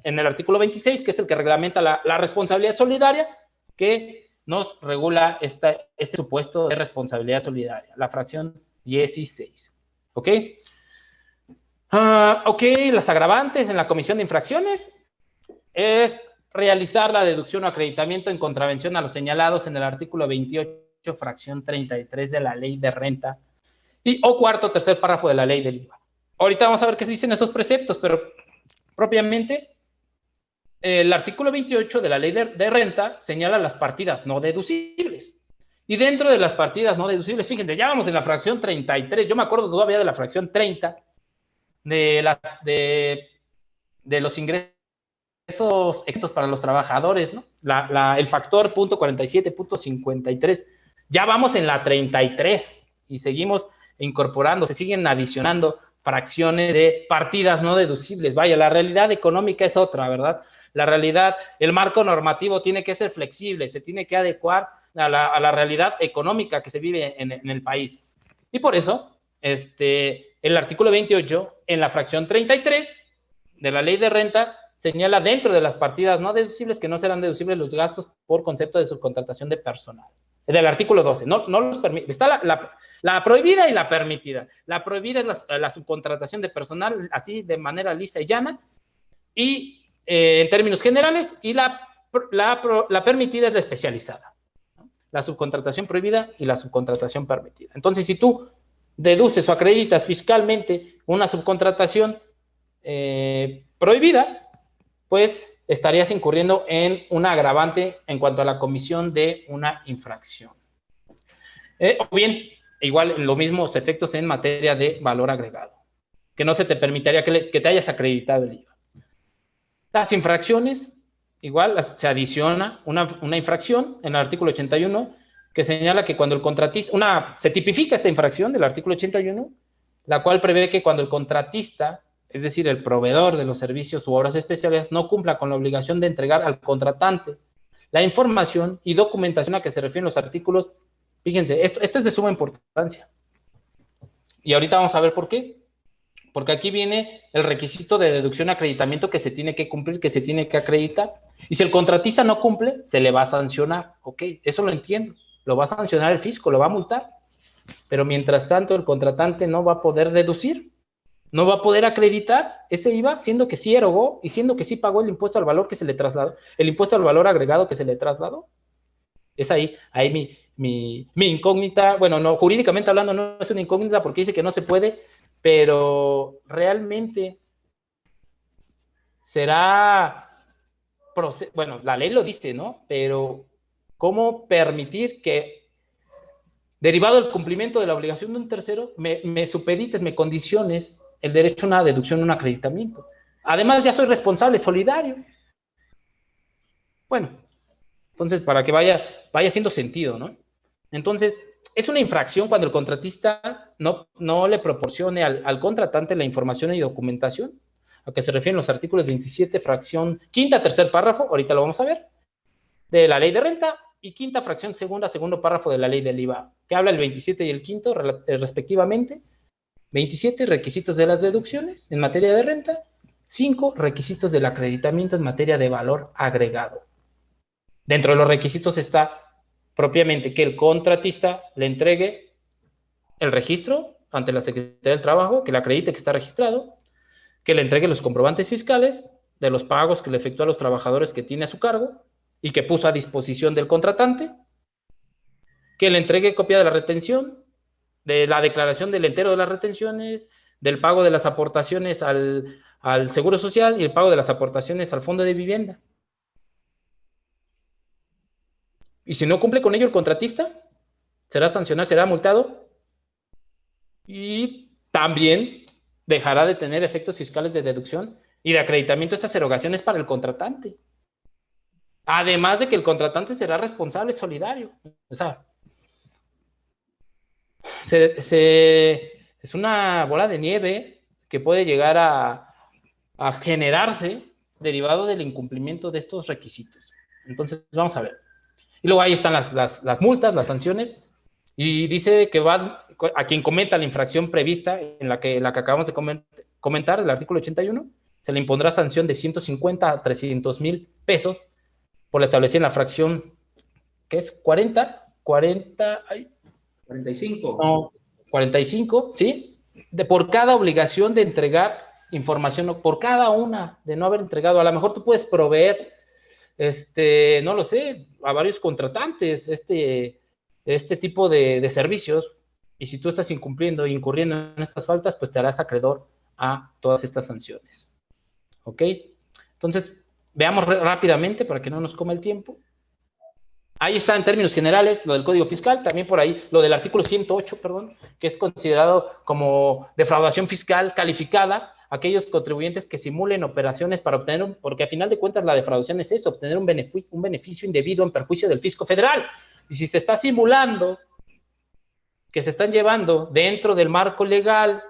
en el artículo 26, que es el que reglamenta la responsabilidad solidaria, que nos regula este supuesto de responsabilidad solidaria, la fracción 16. ¿Ok? Ok, las agravantes en la comisión de infracciones es realizar la deducción o acreditamiento en contravención a los señalados en el artículo 28, fracción 33 de la Ley de Renta o cuarto o tercer párrafo de la Ley del IVA. Ahorita vamos a ver qué dicen esos preceptos, pero propiamente el artículo 28 de la Ley de Renta señala las partidas no deducibles. Y dentro de las partidas no deducibles, fíjense, ya vamos en la fracción 33, yo me acuerdo todavía de la fracción 30, de los ingresos estos para los trabajadores, ¿no? El factor punto 47.53. Ya vamos en la 33 y seguimos incorporando, se siguen adicionando fracciones de partidas no deducibles. Vaya, la realidad económica es otra, ¿verdad? La realidad, el marco normativo tiene que ser flexible, se tiene que adecuar a la realidad económica que se vive en el país. Y por eso, el artículo 28, en la fracción 33 de la Ley de Renta, señala dentro de las partidas no deducibles que no serán deducibles los gastos por concepto de subcontratación de personal. Del artículo 12, no los permite. Está la prohibida y la permitida. La prohibida es la subcontratación de personal, así de manera lisa y llana, y en términos generales, y la permitida es la especializada, ¿no? La subcontratación prohibida y la subcontratación permitida. Entonces, si tú deduces o acreditas fiscalmente una subcontratación prohibida, pues estarías incurriendo en un agravante en cuanto a la comisión de una infracción. O bien, igual los mismos efectos en materia de valor agregado, que no se te permitiría que te hayas acreditado el IVA. Las infracciones, igual se adiciona una infracción en el artículo 81 que señala que cuando el contratista, se tipifica esta infracción del artículo 81, la cual prevé que cuando el contratista, es decir, el proveedor de los servicios u obras especiales, no cumpla con la obligación de entregar al contratante la información y documentación a que se refieren los artículos. Fíjense, esto es de suma importancia. Y ahorita vamos a ver por qué. Porque aquí viene el requisito de deducción y acreditamiento que se tiene que cumplir, que se tiene que acreditar. Y si el contratista no cumple, se le va a sancionar. Ok, eso lo entiendo. Lo va a sancionar el fisco, lo va a multar. Pero mientras tanto, el contratante no va a poder deducir, no va a poder acreditar ese IVA, siendo que sí erogó y siendo que sí pagó el impuesto al valor que se le trasladó, el impuesto al valor agregado que se le trasladó. Es ahí mi incógnita. Bueno, no, jurídicamente hablando no es una incógnita porque dice que no se puede, pero realmente será, bueno, la ley lo dice, ¿no? Pero ¿cómo permitir que, derivado del cumplimiento de la obligación de un tercero, me supedites, me condiciones el derecho a una deducción, un acreditamiento? Además, ya soy responsable, solidario. Bueno, entonces, para que vaya haciendo sentido, ¿no? Entonces, es una infracción cuando el contratista no le proporcione al contratante la información y documentación a que se refieren los artículos 27, fracción quinta, tercer párrafo, ahorita lo vamos a ver, de la ley de renta, y quinta fracción segunda, segundo párrafo de la ley del IVA, que habla el 27 y el quinto respectivamente. 27, requisitos de las deducciones en materia de renta. 5, requisitos del acreditamiento en materia de valor agregado. Dentro de los requisitos está propiamente que el contratista le entregue el registro ante la Secretaría del Trabajo, que le acredite que está registrado, que le entregue los comprobantes fiscales de los pagos que le efectúa a los trabajadores que tiene a su cargo y que puso a disposición del contratante, que le entregue copia de la retención, de la declaración del entero de las retenciones, del pago de las aportaciones al Seguro Social y el pago de las aportaciones al Fondo de Vivienda. Y si no cumple con ello el contratista, será sancionado, será multado y también dejará de tener efectos fiscales de deducción y de acreditamiento de esas erogaciones para el contratante. Además de que el contratante será responsable solidario. O sea, es una bola de nieve que puede llegar a generarse derivado del incumplimiento de estos requisitos. Entonces, vamos a ver. Y luego ahí están las multas, las sanciones, y dice que va a quien cometa la infracción prevista en la que acabamos de comentar, el artículo 81, se le impondrá sanción de 150 a 300,000 pesos por la establecida en la fracción, ¿qué es? 45. No, 45, ¿sí? Por cada obligación de entregar información, por cada una de no haber entregado. A lo mejor tú puedes proveer, no lo sé, a varios contratantes este tipo de servicios, y si tú estás incumpliendo e incurriendo en estas faltas, pues te harás acreedor a todas estas sanciones. ¿Ok? Entonces, veamos rápidamente para que no nos coma el tiempo. Ahí está en términos generales lo del Código Fiscal, también por ahí lo del artículo 108, perdón, que es considerado como defraudación fiscal calificada, aquellos contribuyentes que simulen operaciones para obtener, porque a final de cuentas la defraudación es eso, obtener un beneficio indebido en perjuicio del fisco federal. Y si se está simulando que se están llevando dentro del marco legal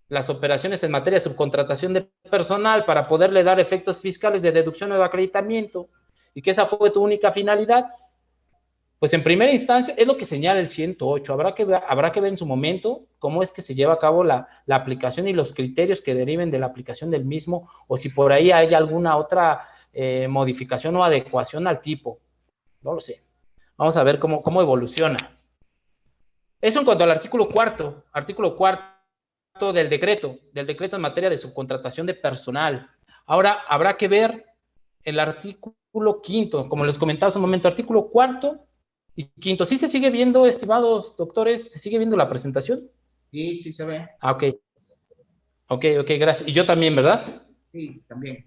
las operaciones en materia de subcontratación de personal para poderle dar efectos fiscales de deducción o de acreditamiento, y que esa fue tu única finalidad, pues en primera instancia es lo que señala el 108. Habrá que ver en su momento cómo es que se lleva a cabo la aplicación y los criterios que deriven de la aplicación del mismo, o si por ahí hay alguna otra modificación o adecuación al tipo. No lo sé. Vamos a ver cómo evoluciona. Eso en cuanto al artículo cuarto del decreto en materia de subcontratación de personal. Ahora, habrá que ver el artículo quinto, como les comentaba hace un momento, artículo cuarto y quinto. ¿Sí se sigue viendo, estimados doctores? ¿Se sigue viendo la presentación? Sí, sí se ve. Ah, ok. Ok, gracias. Y yo también, ¿verdad? Sí, también.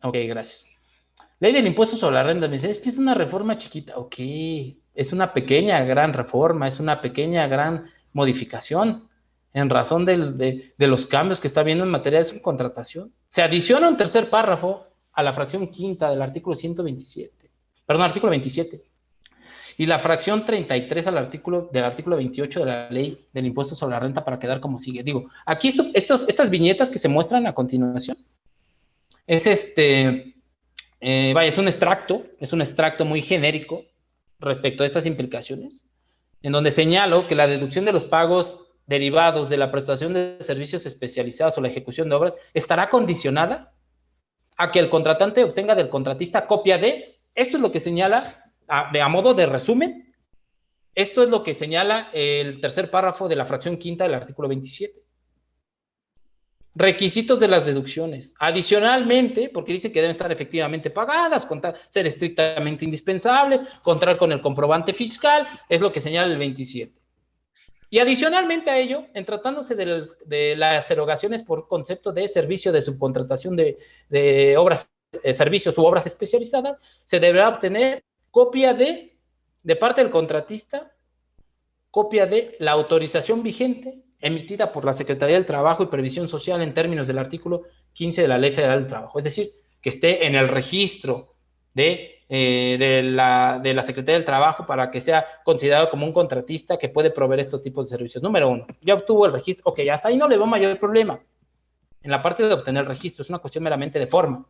Ok, gracias. Ley del impuesto sobre la renta. Me dice, es que es una reforma chiquita. Ok, es una pequeña, gran reforma, es una pequeña, gran modificación en razón de los cambios que está habiendo en materia de subcontratación. Se adiciona un tercer párrafo a la fracción quinta del artículo 127, perdón, artículo 27, y la fracción 33 del artículo 28 de la ley del impuesto sobre la renta para quedar como sigue. Digo, aquí estas viñetas que se muestran a continuación, es vaya, es un extracto muy genérico respecto a estas implicaciones, en donde señalo que la deducción de los pagos derivados de la prestación de servicios especializados o la ejecución de obras estará condicionada a que el contratante obtenga del contratista copia de, esto es lo que señala, a modo de resumen, esto es lo que señala el tercer párrafo de la fracción quinta del artículo 27. Requisitos de las deducciones. Adicionalmente, porque dice que deben estar efectivamente pagadas, ser estrictamente indispensable, contar con el comprobante fiscal, es lo que señala el 27. Y adicionalmente a ello, en tratándose de las erogaciones por concepto de servicio de subcontratación de obras, servicios u obras especializadas, se deberá obtener copia de parte del contratista, copia de la autorización vigente emitida por la Secretaría del Trabajo y Previsión Social en términos del artículo 15 de la Ley Federal del Trabajo. Es decir, que esté en el registro de la Secretaría del Trabajo para que sea considerado como un contratista que puede proveer estos tipos de servicios. Número uno, ya obtuvo el registro. Ok, hasta ahí no le veo mayor problema. En la parte de obtener el registro, es una cuestión meramente de forma.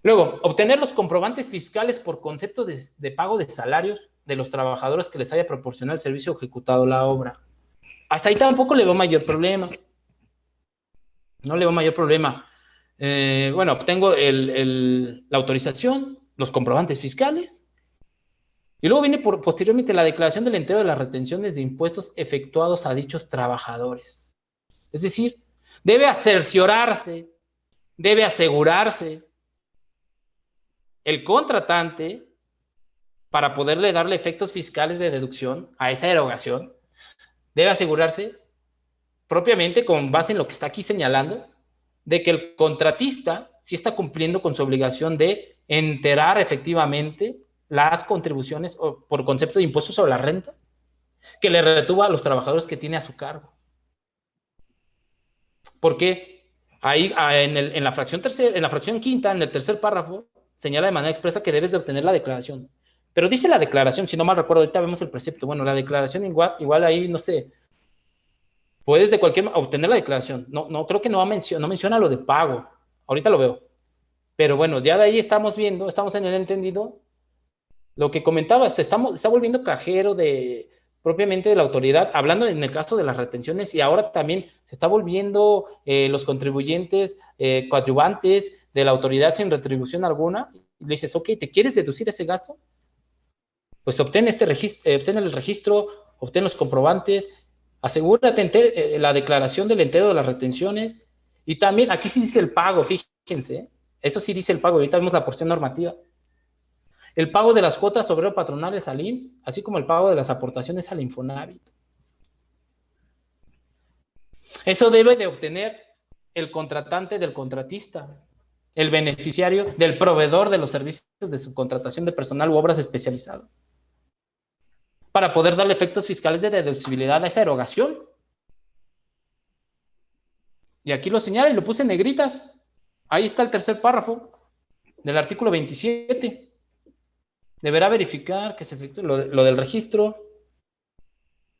Luego, obtener los comprobantes fiscales por concepto de pago de salarios de los trabajadores que les haya proporcionado el servicio ejecutado la obra. Hasta ahí tampoco le veo mayor problema. No le veo mayor problema. Bueno, obtengo la autorización, los comprobantes fiscales, y luego viene posteriormente la declaración del entero de las retenciones de impuestos efectuados a dichos trabajadores. Es decir, debe cerciorarse, debe asegurarse el contratante para poderle darle efectos fiscales de deducción a esa erogación, debe asegurarse propiamente con base en lo que está aquí señalando, de que el contratista sí está cumpliendo con su obligación de enterar efectivamente las contribuciones por concepto de impuestos sobre la renta que le retuvo a los trabajadores que tiene a su cargo. Porque ahí en la fracción quinta, en el tercer párrafo, señala de manera expresa que debes de obtener la declaración. Pero dice la declaración, si no mal recuerdo, ahorita vemos el precepto. Bueno, la declaración igual ahí, no sé, puedes de cualquier obtener la declaración. No creo que no menciona lo de pago. Ahorita lo veo. Pero bueno, ya de ahí estamos en el entendido. Lo que comentaba, se está volviendo cajero propiamente de la autoridad, hablando en el caso de las retenciones, y ahora también se está volviendo los contribuyentes coadyuvantes de la autoridad sin retribución alguna. Y le dices, ok, ¿te quieres deducir ese gasto? Pues obtén el registro, obtén los comprobantes, asegúrate la declaración del entero de las retenciones, y también aquí sí dice el pago, fíjense, eso sí dice el pago, ahorita vemos la porción normativa. El pago de las cuotas obrero-patronales al IMSS, así como el pago de las aportaciones al Infonavit. Eso debe de obtener el contratante del contratista, el beneficiario del proveedor de los servicios de subcontratación de personal u obras especializadas, para poder darle efectos fiscales de deducibilidad a esa erogación. Y aquí lo señala y lo puse en negritas. Ahí está el tercer párrafo del artículo 27. Deberá verificar que se efectúe lo del registro,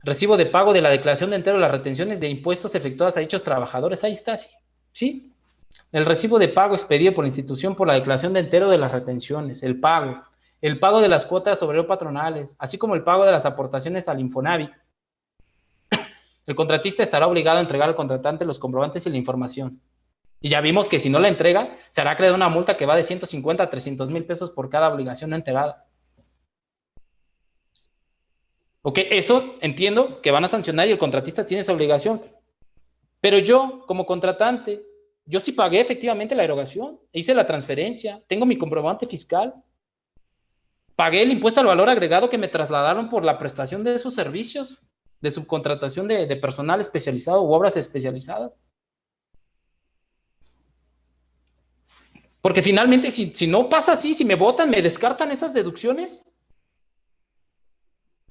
recibo de pago de la declaración de entero de las retenciones de impuestos efectuadas a dichos trabajadores. Ahí está, ¿sí? El recibo de pago expedido por la institución por la declaración de entero de las retenciones, el pago de las cuotas obrero-patronales, así como el pago de las aportaciones al Infonavit. El contratista estará obligado a entregar al contratante los comprobantes y la información. Y ya vimos que si no la entrega, será acreedor una multa que va de 150 a 300 mil pesos por cada obligación no entregada. Ok, eso entiendo que van a sancionar y el contratista tiene esa obligación. Pero yo, como contratante, yo sí pagué efectivamente la erogación, hice la transferencia, tengo mi comprobante fiscal, pagué el impuesto al valor agregado que me trasladaron por la prestación de esos servicios, de subcontratación de personal especializado u obras especializadas. Porque finalmente, si no pasa así, si me votan, me descartan esas deducciones,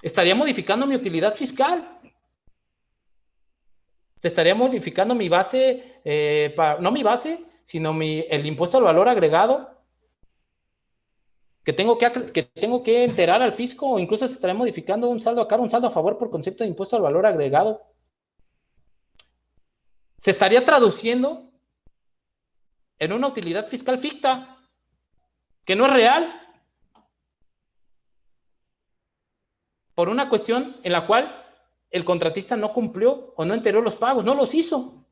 estaría modificando mi utilidad fiscal. Te estaría modificando mi base, no mi base, sino el impuesto al valor agregado que tengo que enterar al fisco, o incluso se estaría modificando un saldo a cargo, un saldo a favor por concepto de impuesto al valor agregado. Se estaría traduciendo en una utilidad fiscal ficta, que no es real, por una cuestión en la cual el contratista no cumplió o no enteró los pagos, no los hizo.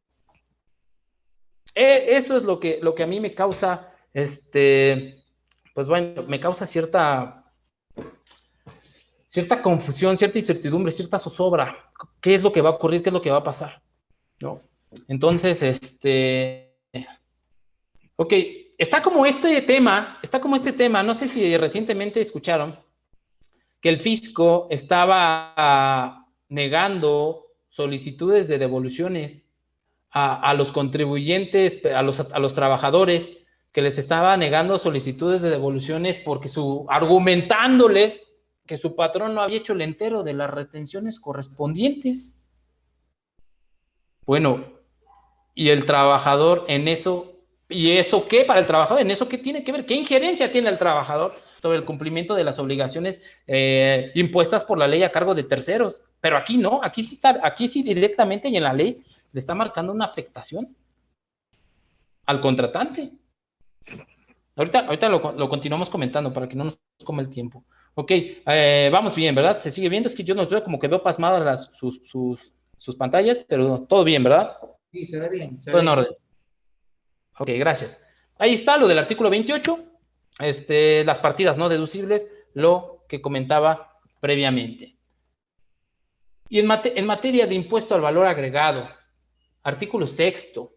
Eso es lo que a mí me causa, pues bueno, me causa cierta confusión, cierta incertidumbre, cierta zozobra. ¿Qué es lo que va a ocurrir? ¿Qué es lo que va a pasar? ¿No? Entonces, ok, está como este tema, no sé si recientemente escucharon que el fisco estaba negando solicitudes de devoluciones a los contribuyentes, a los trabajadores, que les estaba negando solicitudes de devoluciones porque argumentándoles que su patrón no había hecho el entero de las retenciones correspondientes. Bueno, y el trabajador en eso, ¿y eso qué para el trabajador? ¿En eso qué tiene que ver? ¿Qué injerencia tiene el trabajador sobre el cumplimiento de las obligaciones impuestas por la ley a cargo de terceros? Pero aquí no, aquí sí directamente y en la ley le está marcando una afectación al contratante. Ahorita lo continuamos comentando para que no nos come el tiempo. Ok, vamos bien, ¿verdad? Se sigue viendo, es que yo no veo como que veo pasmadas sus pantallas, pero todo bien, ¿verdad? Sí, se ve bien. Todo en orden. Ok, gracias. Ahí está lo del artículo 28, las partidas no deducibles, lo que comentaba previamente. Y en materia de impuesto al valor agregado, artículo 6º,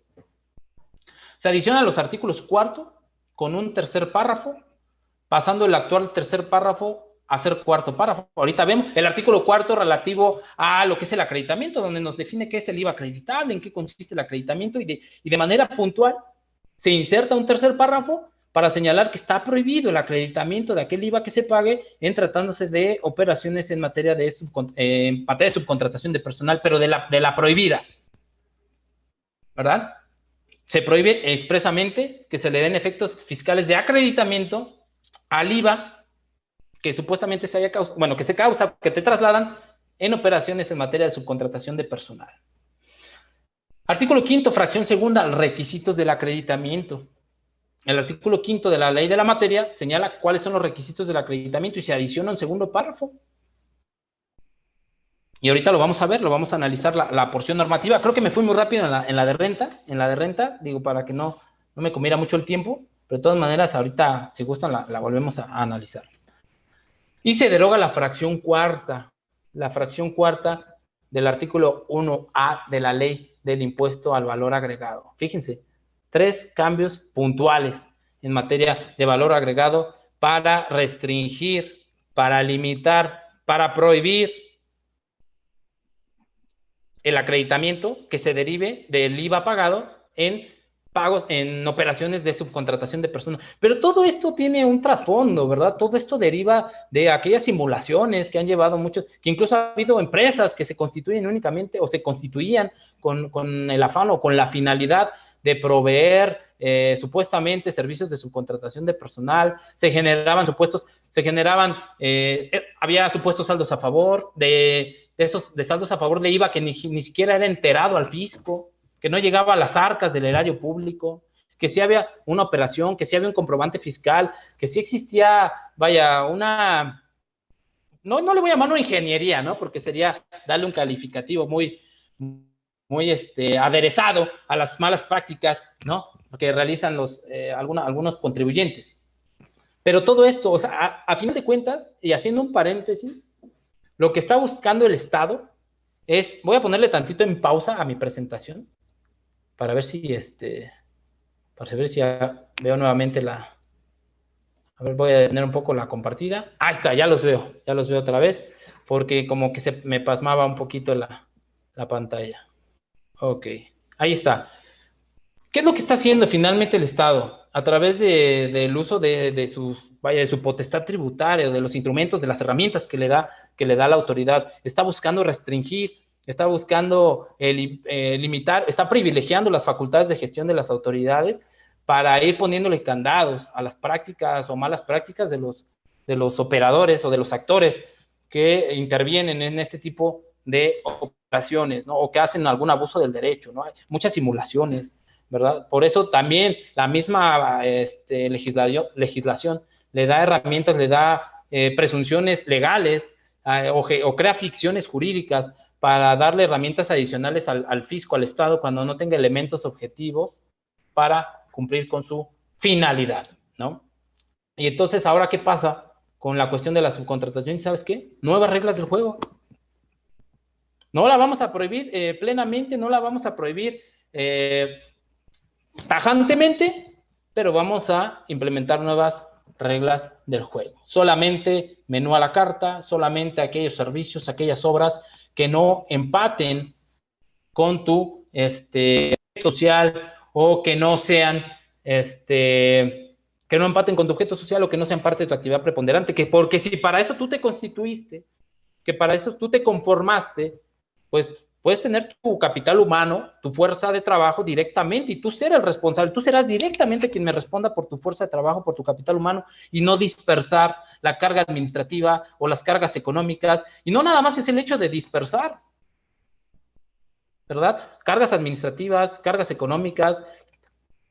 se adicionan los artículos 4º con un tercer párrafo, pasando el actual tercer párrafo a ser cuarto párrafo. Ahorita vemos el artículo 4º relativo a lo que es el acreditamiento, donde nos define qué es el IVA acreditable, en qué consiste el acreditamiento, y de manera puntual se inserta un tercer párrafo para señalar que está prohibido el acreditamiento de aquel IVA que se pague en tratándose de operaciones en materia de subcontratación de personal, pero de la prohibida, ¿verdad? Se prohíbe expresamente que se le den efectos fiscales de acreditamiento al IVA que supuestamente que te trasladan en operaciones en materia de subcontratación de personal. Artículo 5º, fracción segunda, requisitos del acreditamiento. El artículo 5º de la ley de la materia señala cuáles son los requisitos del acreditamiento y se adiciona un segundo párrafo. Y ahorita lo vamos a ver, lo vamos a analizar la porción normativa. Creo que me fui muy rápido en la de renta, digo, para que no me comiera mucho el tiempo, pero de todas maneras, ahorita, si gustan, la volvemos a analizar. Y se deroga la fracción cuarta del artículo 1A de la ley del impuesto al valor agregado. Fíjense, 3 cambios puntuales en materia de valor agregado para restringir, para limitar, para prohibir el acreditamiento que se derive del IVA pagado en operaciones de subcontratación de personas. Pero todo esto tiene un trasfondo, ¿verdad? Todo esto deriva de aquellas simulaciones que han llevado muchos, que incluso ha habido empresas que se constituyen únicamente o se constituían con el afán o con la finalidad de proveer supuestamente servicios de subcontratación de personal, había supuestos saldos a favor de saldos a favor de IVA que ni siquiera era enterado al fisco, que no llegaba a las arcas del erario público, que sí había una operación, que sí había un comprobante fiscal, que sí existía, no le voy a llamar una ingeniería, ¿no? Porque sería darle un calificativo muy aderezado a las malas prácticas, ¿no? Que realizan algunos contribuyentes. Pero todo esto, o sea, a final de cuentas, y haciendo un paréntesis, lo que está buscando el Estado voy a ponerle tantito en pausa a mi presentación, para ver si para saber si ya veo nuevamente la... A ver, voy a detener un poco la compartida. Ahí está, ya los veo otra vez, porque como que se me pasmaba un poquito la pantalla. Ok, ahí está. ¿Qué es lo que está haciendo finalmente el Estado? A través del uso de su potestad tributaria, de los instrumentos, de las herramientas que le da la autoridad. Está buscando restringir, está buscando limitar, está privilegiando las facultades de gestión de las autoridades para ir poniéndole candados a las prácticas o malas prácticas de los operadores o de los actores que intervienen en este tipo de operaciones, ¿no? O que hacen algún abuso del derecho, ¿no? Hay muchas simulaciones, ¿verdad? Por eso también la misma legislación le da herramientas, le da presunciones legales o crea ficciones jurídicas para darle herramientas adicionales al fisco, al Estado, cuando no tenga elementos objetivos para cumplir con su finalidad, ¿no? Y entonces, ¿ahora qué pasa con la cuestión de la subcontratación? ¿Sabes qué? Nuevas reglas del juego. No la vamos a prohibir plenamente, no la vamos a prohibir tajantemente, pero vamos a implementar nuevas reglas del juego. Solamente menú a la carta, solamente aquellos servicios, aquellas obras que no empaten con tu social o que no sean, que no empaten con tu objeto social o que no sean parte de tu actividad preponderante, porque si para eso tú te constituiste, que para eso tú te conformaste, pues puedes tener tu capital humano, tu fuerza de trabajo directamente y tú serás el responsable, tú serás directamente quien me responda por tu fuerza de trabajo, por tu capital humano y no dispersar la carga administrativa o las cargas económicas. Y no nada más es el hecho de dispersar, ¿verdad? Cargas administrativas, cargas económicas,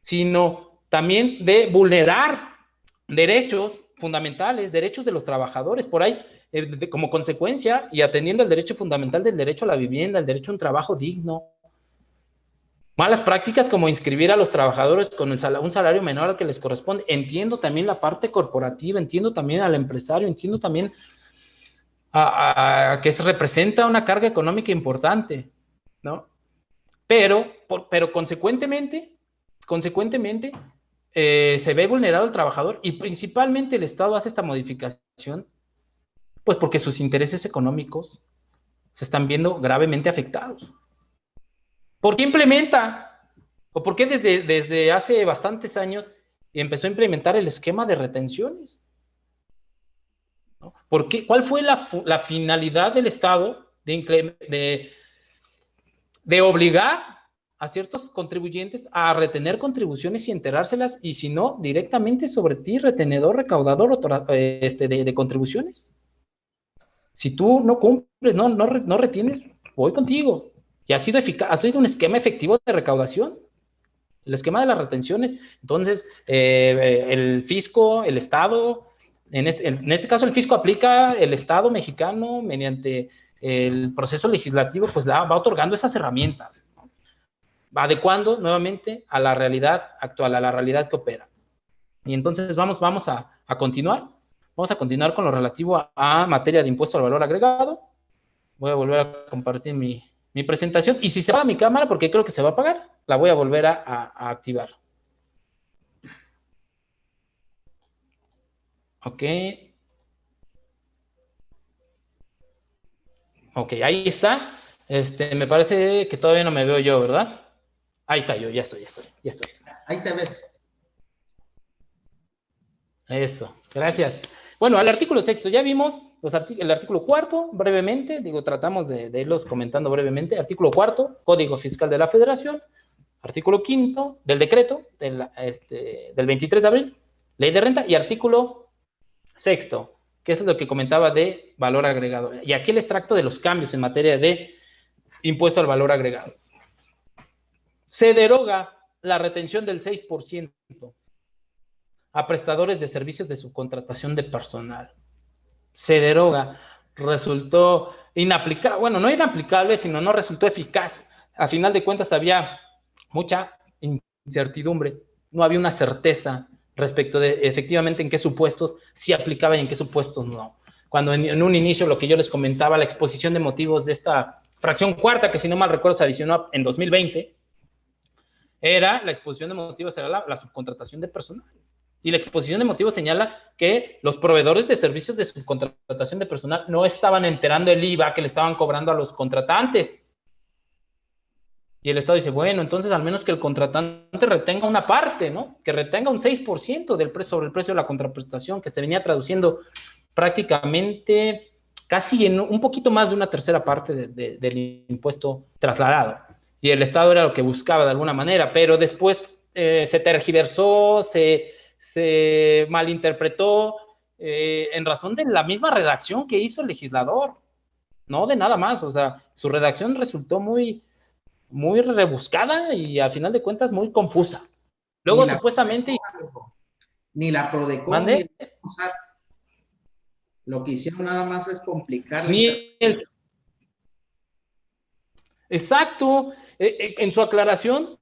sino también de vulnerar derechos fundamentales, derechos de los trabajadores. Por ahí, como consecuencia y atendiendo al derecho fundamental del derecho a la vivienda, el derecho a un trabajo digno. Malas prácticas como inscribir a los trabajadores con un salario menor al que les corresponde. Entiendo también la parte corporativa, entiendo también al empresario, entiendo también a que se representa una carga económica importante, ¿no? Pero consecuentemente, se ve vulnerado el trabajador y principalmente el Estado hace esta modificación, pues porque sus intereses económicos se están viendo gravemente afectados. ¿Por qué implementa? ¿O por qué desde hace bastantes años empezó a implementar el esquema de retenciones? ¿No? ¿Por qué? ¿Cuál fue la finalidad del Estado de obligar a ciertos contribuyentes a retener contribuciones y enterárselas, y si no, directamente sobre ti, retenedor, recaudador de contribuciones? Si tú no cumples, no retienes, voy contigo. Y ha sido un esquema efectivo de recaudación, el esquema de las retenciones. Entonces, el fisco, el Estado, en este caso el fisco aplica, el Estado mexicano, mediante el proceso legislativo, pues va otorgando esas herramientas, va adecuando nuevamente a la realidad actual, a la realidad que opera. Y entonces vamos a continuar. Vamos a continuar con lo relativo a materia de impuesto al valor agregado. Voy a volver a compartir mi presentación. Y si se apaga mi cámara, porque creo que se va a apagar, la voy a volver a activar. Ok. Ok, ahí está. Me parece que todavía no me veo yo, ¿verdad? Ahí está yo, ya estoy. Ahí te ves. Eso, gracias. Bueno, al artículo sexto, ya vimos el artículo cuarto, brevemente, tratamos de irlos comentando brevemente. Artículo cuarto, Código Fiscal de la Federación. Artículo quinto, del decreto del 23 de abril, Ley de Renta. Y artículo sexto, que es lo que comentaba de valor agregado. Y aquí el extracto de los cambios en materia de impuesto al valor agregado. Se deroga la retención del 6% a prestadores de servicios de subcontratación de personal. Se deroga, resultó inaplicable, bueno, no inaplicable, sino no resultó eficaz. A final de cuentas había mucha incertidumbre, no había una certeza respecto de efectivamente en qué supuestos sí aplicaba y en qué supuestos no. Cuando en un inicio lo que yo les comentaba, la exposición de motivos de esta fracción cuarta, que si no mal recuerdo se adicionó en 2020, era la exposición de motivos, era la subcontratación de personal. Y la exposición de motivos señala que los proveedores de servicios de subcontratación de personal no estaban enterando el IVA que le estaban cobrando a los contratantes. Y el Estado dice, bueno, entonces al menos que el contratante retenga una parte, ¿no? Que retenga un 6% del precio, sobre el precio de la contraprestación, que se venía traduciendo prácticamente casi en un poquito más de una tercera parte del impuesto trasladado. Y el Estado era lo que buscaba de alguna manera, pero después se tergiversó, se malinterpretó en razón de la misma redacción que hizo el legislador, no de nada más. O sea, su redacción resultó muy rebuscada y al final de cuentas muy confusa. Luego, supuestamente... Ni la Prodecon, ni el SAT. Lo que hicieron nada más es complicar la interpretación. Exacto. En su aclaración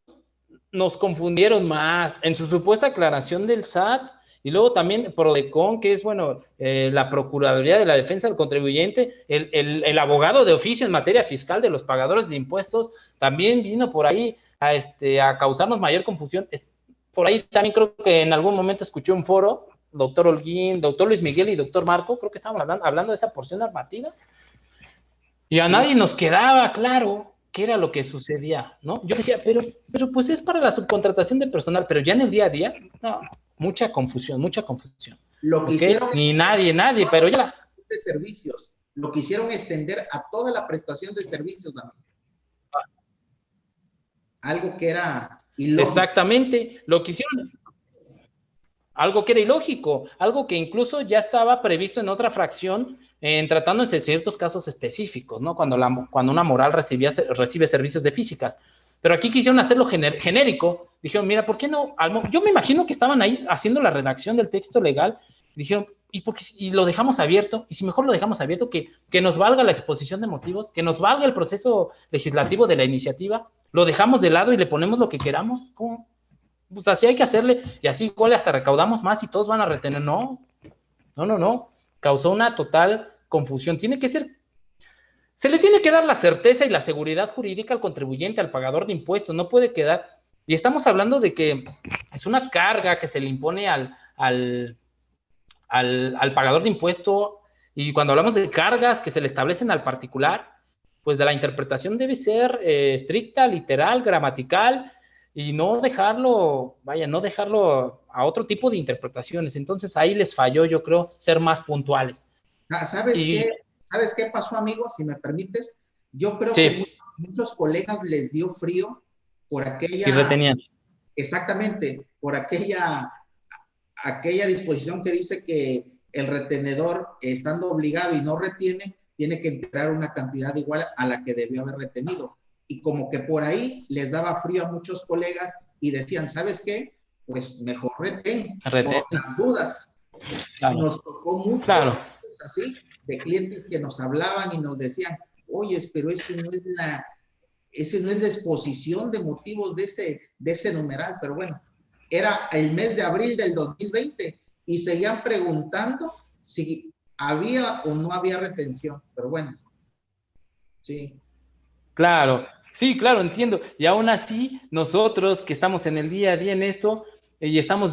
nos confundieron más. En su supuesta aclaración del SAT, y luego también Prodecon, que es, bueno, la Procuraduría de la Defensa del Contribuyente, el abogado de oficio en materia fiscal de los pagadores de impuestos, también vino por ahí a causarnos mayor confusión. Por ahí también creo que en algún momento escuché un foro, doctor Holguín, doctor Luis Miguel y doctor Marco, creo que estábamos hablando de esa porción normativa, y a nadie nos quedaba claro qué era lo que sucedía, ¿no? Yo decía, pero pues es para la subcontratación de personal, pero ya en el día a día, no, mucha confusión. Lo que hicieron ni nadie, pero ya. De servicios, lo quisieron extender a toda la prestación de servicios, amigo. Algo que era ilógico. Exactamente, lo que hicieron. Algo que era ilógico, algo que incluso ya estaba previsto en otra fracción, tratándose de ciertos casos específicos, ¿no? Cuando una moral recibe servicios de físicas. Pero aquí quisieron hacerlo genérico. Dijeron, mira, ¿por qué no? Yo me imagino que estaban ahí haciendo la redacción del texto legal. Dijeron, ¿y lo dejamos abierto? Y si mejor lo dejamos abierto, que nos valga la exposición de motivos, que nos valga el proceso legislativo de la iniciativa, lo dejamos de lado y le ponemos lo que queramos. ¿Cómo? Pues así hay que hacerle, y así igual hasta recaudamos más y todos van a retener. No. Causó una total confusión. Se le tiene que dar la certeza y la seguridad jurídica al contribuyente, al pagador de impuestos. No puede quedar, y estamos hablando de que es una carga que se le impone al pagador de impuesto, y cuando hablamos de cargas que se le establecen al particular, pues de la interpretación debe ser estricta, literal, gramatical, y no dejarlo a otro tipo de interpretaciones. Entonces ahí les falló, yo creo, ser más puntuales. ¿Sabes qué pasó, amigo? Si me permites, yo creo que muchos colegas les dio frío por aquella... Y retenían. Exactamente, por aquella disposición que dice que el retenedor, estando obligado y no retiene, tiene que entregar una cantidad igual a la que debió haber retenido. Y como que por ahí les daba frío a muchos colegas y decían, ¿sabes qué? Pues mejor retén por las dudas. Claro. Nos tocó muchos casos así de clientes que nos hablaban y nos decían, oye, pero ese no es la exposición de motivos de ese numeral. Pero bueno, era el mes de abril del 2020 y seguían preguntando si había o no había retención. Pero bueno, sí. Claro, sí, claro, entiendo. Y aún así, nosotros que estamos en el día a día en esto, y estamos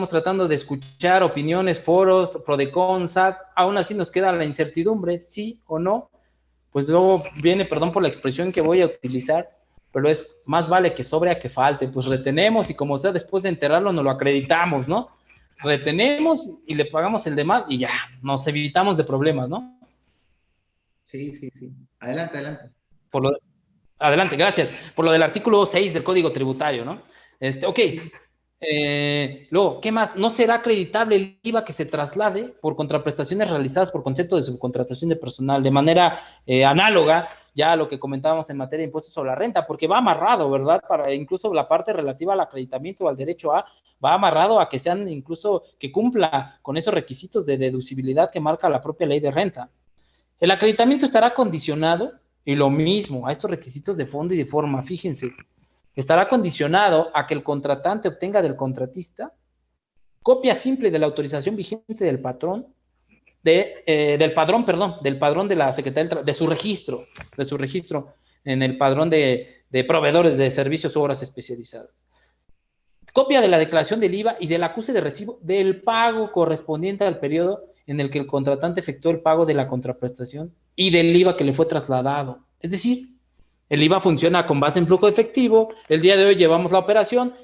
tratando de escuchar opiniones, foros, Prodecon, SAT, aún así nos queda la incertidumbre, sí o no. Pues luego viene, perdón por la expresión que voy a utilizar, pero es más vale que sobre a que falte. Pues retenemos y como sea, después de enterarlo nos lo acreditamos, ¿no? Retenemos y le pagamos el demás y ya, nos evitamos de problemas, ¿no? Sí. Adelante. Adelante, gracias. Por lo del artículo 6 del Código Tributario, ¿no? Ok. Luego, ¿qué más? No será acreditable el IVA que se traslade por contraprestaciones realizadas por concepto de subcontratación de personal, de manera análoga ya a lo que comentábamos en materia de impuestos sobre la renta, porque va amarrado, ¿verdad? Para incluso la parte relativa al acreditamiento o al derecho A, va amarrado a que sean incluso, que cumpla con esos requisitos de deducibilidad que marca la propia ley de renta. El acreditamiento estará condicionado, y lo mismo, a estos requisitos de fondo y de forma, fíjense, estará condicionado a que el contratante obtenga del contratista copia simple de la autorización vigente del padrón de la Secretaría de su registro en el padrón de proveedores de servicios u obras especializadas. Copia de la declaración del IVA y del acuse de recibo del pago correspondiente al periodo en el que el contratante efectuó el pago de la contraprestación y del IVA que le fue trasladado. Es decir, el IVA funciona con base en flujo efectivo. El día de hoy llevamos la operación,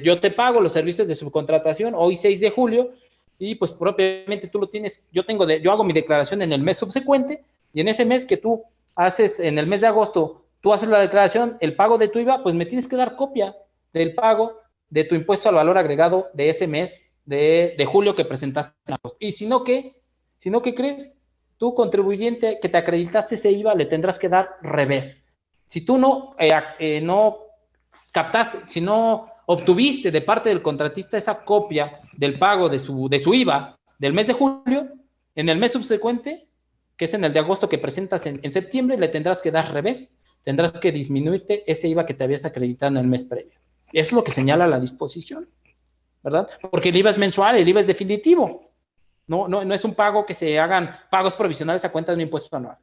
yo te pago los servicios de subcontratación, hoy 6 de julio, y pues propiamente tú lo tienes, yo hago mi declaración en el mes subsecuente, y en ese mes que tú haces, en el mes de agosto, tú haces la declaración, el pago de tu IVA, pues me tienes que dar copia del pago de tu impuesto al valor agregado de ese mes de julio que presentaste en agosto. Y si no, ¿qué crees? Tú, contribuyente que te acreditaste ese IVA, le tendrás que dar revés. Si tú no captaste, si no obtuviste de parte del contratista esa copia del pago de su IVA del mes de julio, en el mes subsecuente, que es en el de agosto que presentas en septiembre, le tendrás que dar revés, tendrás que disminuirte ese IVA que te habías acreditado en el mes previo. Eso es lo que señala la disposición, ¿verdad? Porque el IVA es mensual, el IVA es definitivo. No es un pago que se hagan pagos provisionales a cuenta de un impuesto anual.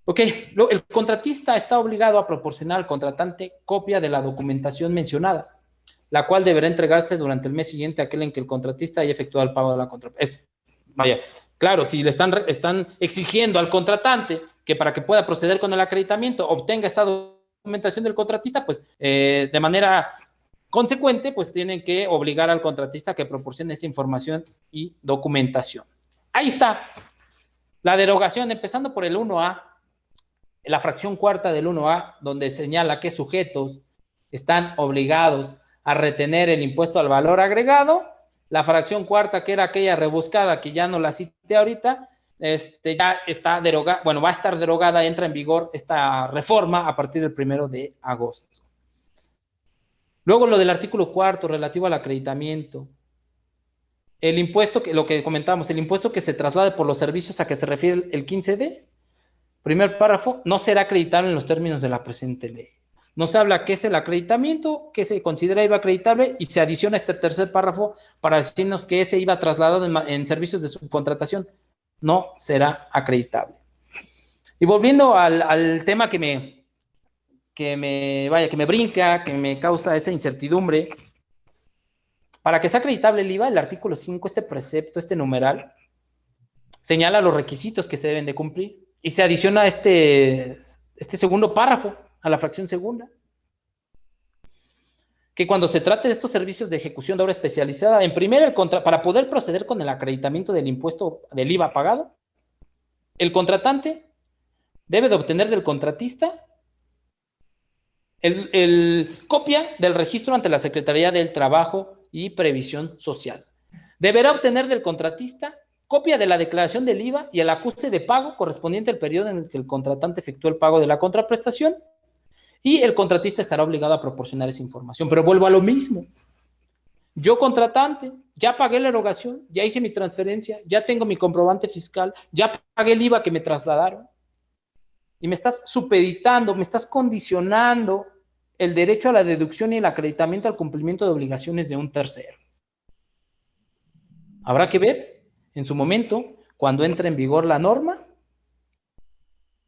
Ok, el contratista está obligado a proporcionar al contratante copia de la documentación mencionada, la cual deberá entregarse durante el mes siguiente a aquel en que el contratista haya efectuado el pago de la contraprestación. Vaya, claro, si le están exigiendo al contratante que para que pueda proceder con el acreditamiento obtenga esta documentación del contratista, pues de manera consecuente, pues tienen que obligar al contratista a que proporcione esa información y documentación. Ahí está la derogación, empezando por el 1A, la fracción cuarta del 1A, donde señala que sujetos están obligados a retener el impuesto al valor agregado. La fracción cuarta, que era aquella rebuscada, que ya no la cité ahorita, ya está derogada, bueno, va a estar derogada, entra en vigor esta reforma a partir del 1 de agosto. Luego lo del artículo 4 relativo al acreditamiento. El impuesto, lo que comentábamos, el impuesto que se traslade por los servicios a que se refiere el 15D, primer párrafo, no será acreditable en los términos de la presente ley. Nos habla qué es el acreditamiento, qué se considera IVA acreditable, y se adiciona este tercer párrafo para decirnos que ese IVA trasladado en servicios de subcontratación no será acreditable. Y volviendo al tema que me brinca, que me causa esa incertidumbre, para que sea acreditable el IVA, el artículo 5, este precepto, este numeral, señala los requisitos que se deben de cumplir, y se adiciona este segundo párrafo a la fracción segunda, que cuando se trate de estos servicios de ejecución de obra especializada, en primera, para poder proceder con el acreditamiento del impuesto del IVA pagado, el contratante debe de obtener del contratista copia del registro ante la Secretaría del Trabajo y Previsión Social. Deberá obtener del contratista copia de la declaración del IVA y el acuse de pago correspondiente al periodo en el que el contratante efectuó el pago de la contraprestación, y el contratista estará obligado a proporcionar esa información. Pero vuelvo a lo mismo. Yo, contratante, ya pagué la erogación, ya hice mi transferencia, ya tengo mi comprobante fiscal, ya pagué el IVA que me trasladaron, y me estás supeditando, me estás condicionando el derecho a la deducción y el acreditamiento al cumplimiento de obligaciones de un tercero. Habrá que ver en su momento, cuando entre en vigor la norma,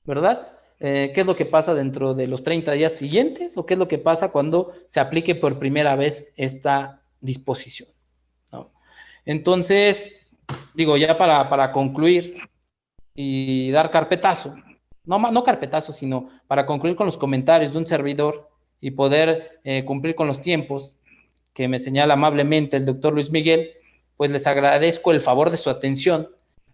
¿verdad? ¿Qué es lo que pasa dentro de los 30 días siguientes? ¿O qué es lo que pasa cuando se aplique por primera vez esta disposición? ¿No? Entonces, digo, ya para concluir y dar carpetazo, no carpetazo, sino para concluir con los comentarios de un servidor y poder cumplir con los tiempos que me señala amablemente el doctor Luis Miguel, pues les agradezco el favor de su atención,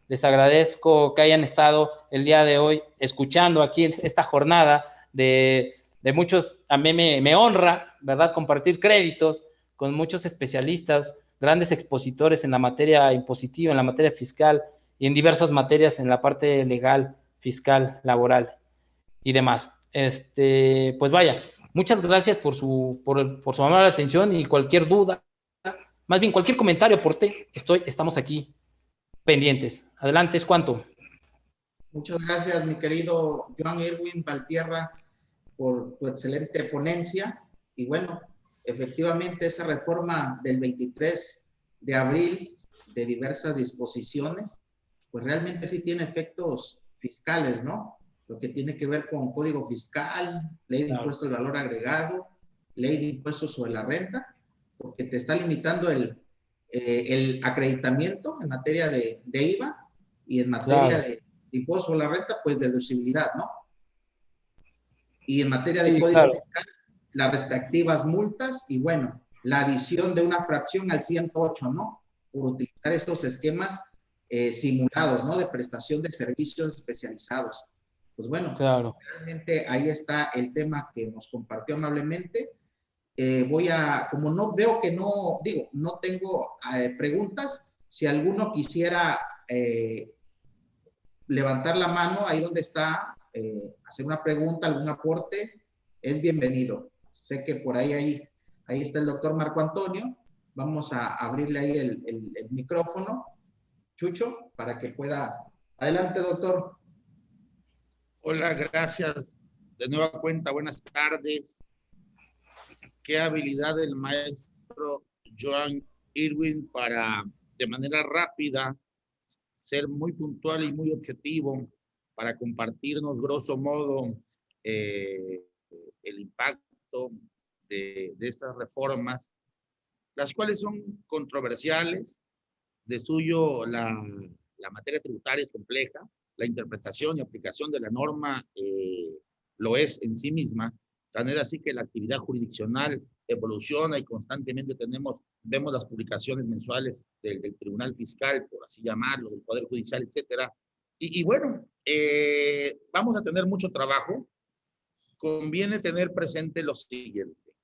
les agradezco que hayan estado el día de hoy escuchando aquí esta jornada de muchos. A mí me honra, ¿verdad?, compartir créditos con muchos especialistas, grandes expositores en la materia impositiva, en la materia fiscal y en diversas materias en la parte legal, fiscal, laboral y demás. Pues vaya, muchas gracias por su amable atención, y cualquier duda, más bien cualquier comentario, aporte, estamos aquí pendientes. Adelante, es cuanto. Muchas gracias, mi querido Joan Irwin Valtierra, por tu excelente ponencia. Y bueno, efectivamente esa reforma del 23 de abril de diversas disposiciones, pues realmente sí tiene efectos fiscales, ¿no? lo que tiene que ver con código fiscal, ley de impuestos al valor agregado, ley de impuestos sobre la renta, porque te está limitando el acreditamiento en materia de IVA y en materia de impuestos sobre la renta, pues deducibilidad, ¿no? Y en materia de código fiscal, las respectivas multas y bueno, la adición de una fracción al 108, ¿no? Por utilizar estos esquemas simulados, ¿no? De prestación de servicios especializados. Pues bueno, realmente ahí está el tema que nos compartió amablemente. Como no veo que no, digo, no tengo preguntas, si alguno quisiera levantar la mano ahí donde está, hacer una pregunta, algún aporte, es bienvenido. Sé que por ahí está el doctor Marco Antonio. Vamos a abrirle ahí el micrófono, Chucho, para que pueda. Adelante, doctor. Hola, gracias. De nueva cuenta, buenas tardes. Qué habilidad del maestro Joan Irwin para, de manera rápida, ser muy puntual y muy objetivo para compartirnos, grosso modo, el impacto de estas reformas, las cuales son controversiales. De suyo, la materia tributaria es compleja, la interpretación y aplicación de la norma lo es en sí misma. Tan es así que la actividad jurisdiccional evoluciona y constantemente vemos las publicaciones mensuales del Tribunal Fiscal, por así llamarlo, del Poder Judicial, etcétera. Y bueno, vamos a tener mucho trabajo. Conviene tener presente lo siguiente.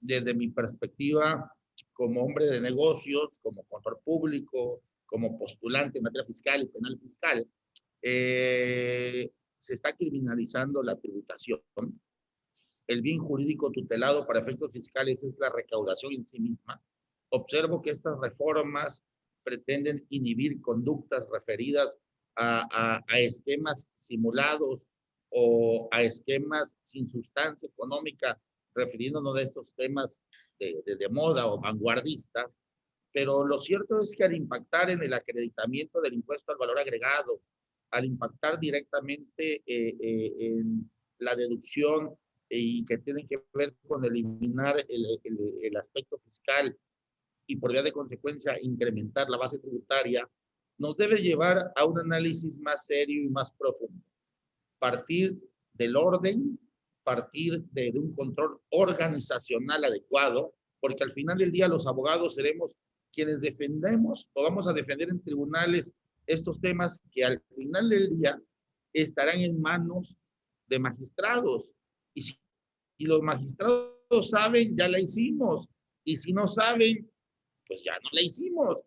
Desde mi perspectiva, como hombre de negocios, como contador público, como postulante en materia fiscal y penal fiscal, se está criminalizando la tributación. El bien jurídico tutelado para efectos fiscales es la recaudación en sí misma. Observo que estas reformas pretenden inhibir conductas referidas a esquemas simulados o a esquemas sin sustancia económica, refiriéndonos a estos temas de moda o vanguardistas. Pero lo cierto es que al impactar en el acreditamiento del impuesto al valor agregado, al impactar directamente en la deducción y que tienen que ver con eliminar el aspecto fiscal y por vía de consecuencia incrementar la base tributaria, nos debe llevar a un análisis más serio y más profundo. Partir del orden, partir de un control organizacional adecuado, porque al final del día los abogados seremos quienes defendemos o vamos a defender en tribunales estos temas que al final del día estarán en manos de magistrados. Y si los magistrados saben, ya la hicimos. Y si no saben, pues ya no la hicimos.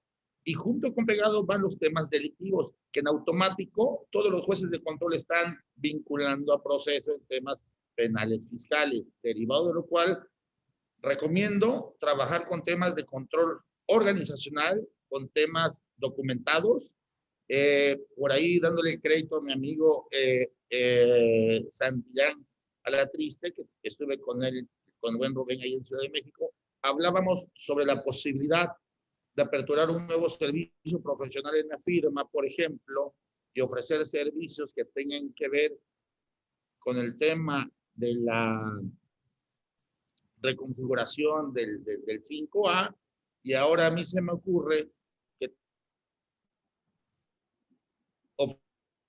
Y junto con pegados van los temas delictivos, que en automático todos los jueces de control están vinculando a procesos en temas penales fiscales, derivado de lo cual recomiendo trabajar con temas de control organizacional, con temas documentados, por ahí dándole crédito a mi amigo Santillán Alatriste, que estuve con él, con buen Rubén ahí en Ciudad de México, hablábamos sobre la posibilidad de aperturar un nuevo servicio profesional en la firma, por ejemplo, y ofrecer servicios que tengan que ver con el tema de la reconfiguración del 5A, y ahora a mí se me ocurre que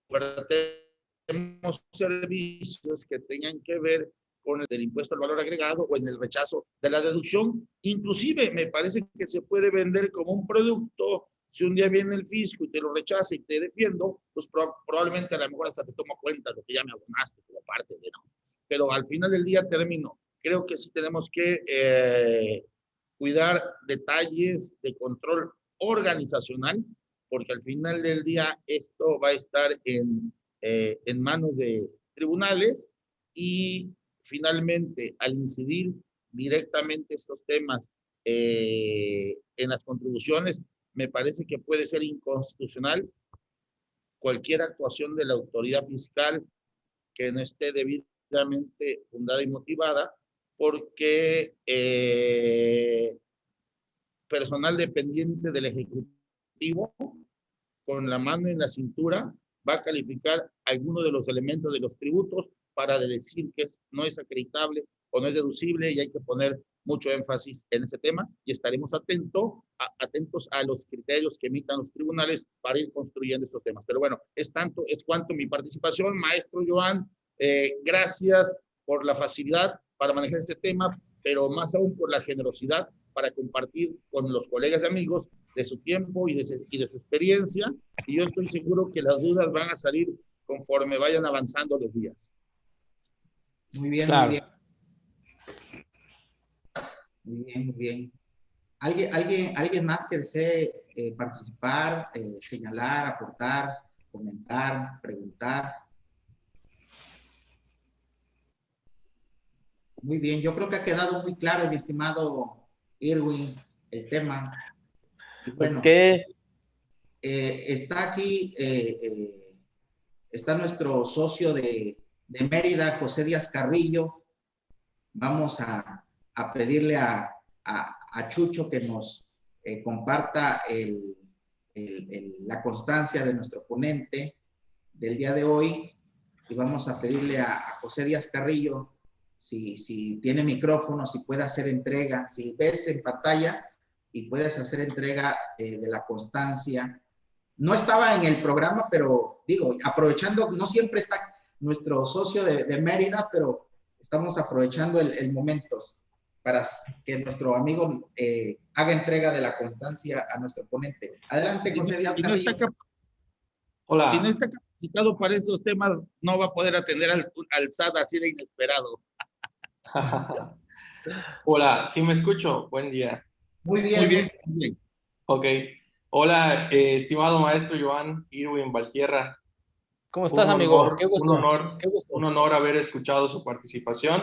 ofertemos servicios que tengan que ver con el del impuesto al valor agregado o en el rechazo de la deducción. Inclusive me parece que se puede vender como un producto. Si un día viene el fisco y te lo rechaza y te defiendo, pues probablemente a lo mejor hasta te tomo cuenta de lo que ya me abonaste como parte de, ¿no? Pero al final del día termino. Creo que sí tenemos que cuidar detalles de control organizacional, porque al final del día esto va a estar en manos de tribunales y finalmente al incidir directamente estos temas en las contribuciones, me parece que puede ser inconstitucional cualquier actuación de la autoridad fiscal que no esté debidamente fundada y motivada, porque personal dependiente del Ejecutivo, con la mano en la cintura, va a calificar alguno de los elementos de los tributos para decir que no es acreditable o no es deducible, y hay que poner mucho énfasis en ese tema, y estaremos atentos a los criterios que emitan los tribunales para ir construyendo estos temas. Pero bueno, es cuanto mi participación. Maestro Joan, gracias por la facilidad para manejar este tema, pero más aún por la generosidad para compartir con los colegas y amigos de su tiempo y de su experiencia, y yo estoy seguro que las dudas van a salir conforme vayan avanzando los días. Muy bien, Claro. muy bien. Muy bien, muy bien. ¿Alguien más que desee participar, señalar, aportar, comentar, preguntar? Muy bien, yo creo que ha quedado muy claro, mi estimado Irwin, el tema. Y bueno, está aquí, está nuestro socio de Mérida, José Díaz Carrillo. Vamos a pedirle a Chucho que nos comparta la constancia de nuestro ponente del día de hoy, y vamos a pedirle a José Díaz Carrillo si tiene micrófono, si puede hacer entrega, si ves en pantalla y puedes hacer entrega de la constancia. No estaba en el programa, pero digo, aprovechando, no siempre está nuestro socio de Mérida, pero estamos aprovechando el momento para que nuestro amigo haga entrega de la constancia a nuestro ponente. Adelante, José Díaz Carrillo. Hola. Si no está capacitado para estos temas, no va a poder atender al SAT así de inesperado. Hola, ¿sí me escucho? Buen día. Muy bien. Muy bien, muy bien. Ok. Hola, estimado maestro Joan Irwin Valtierra. ¿Cómo estás, amigo? Qué gusto. Un honor haber escuchado su participación.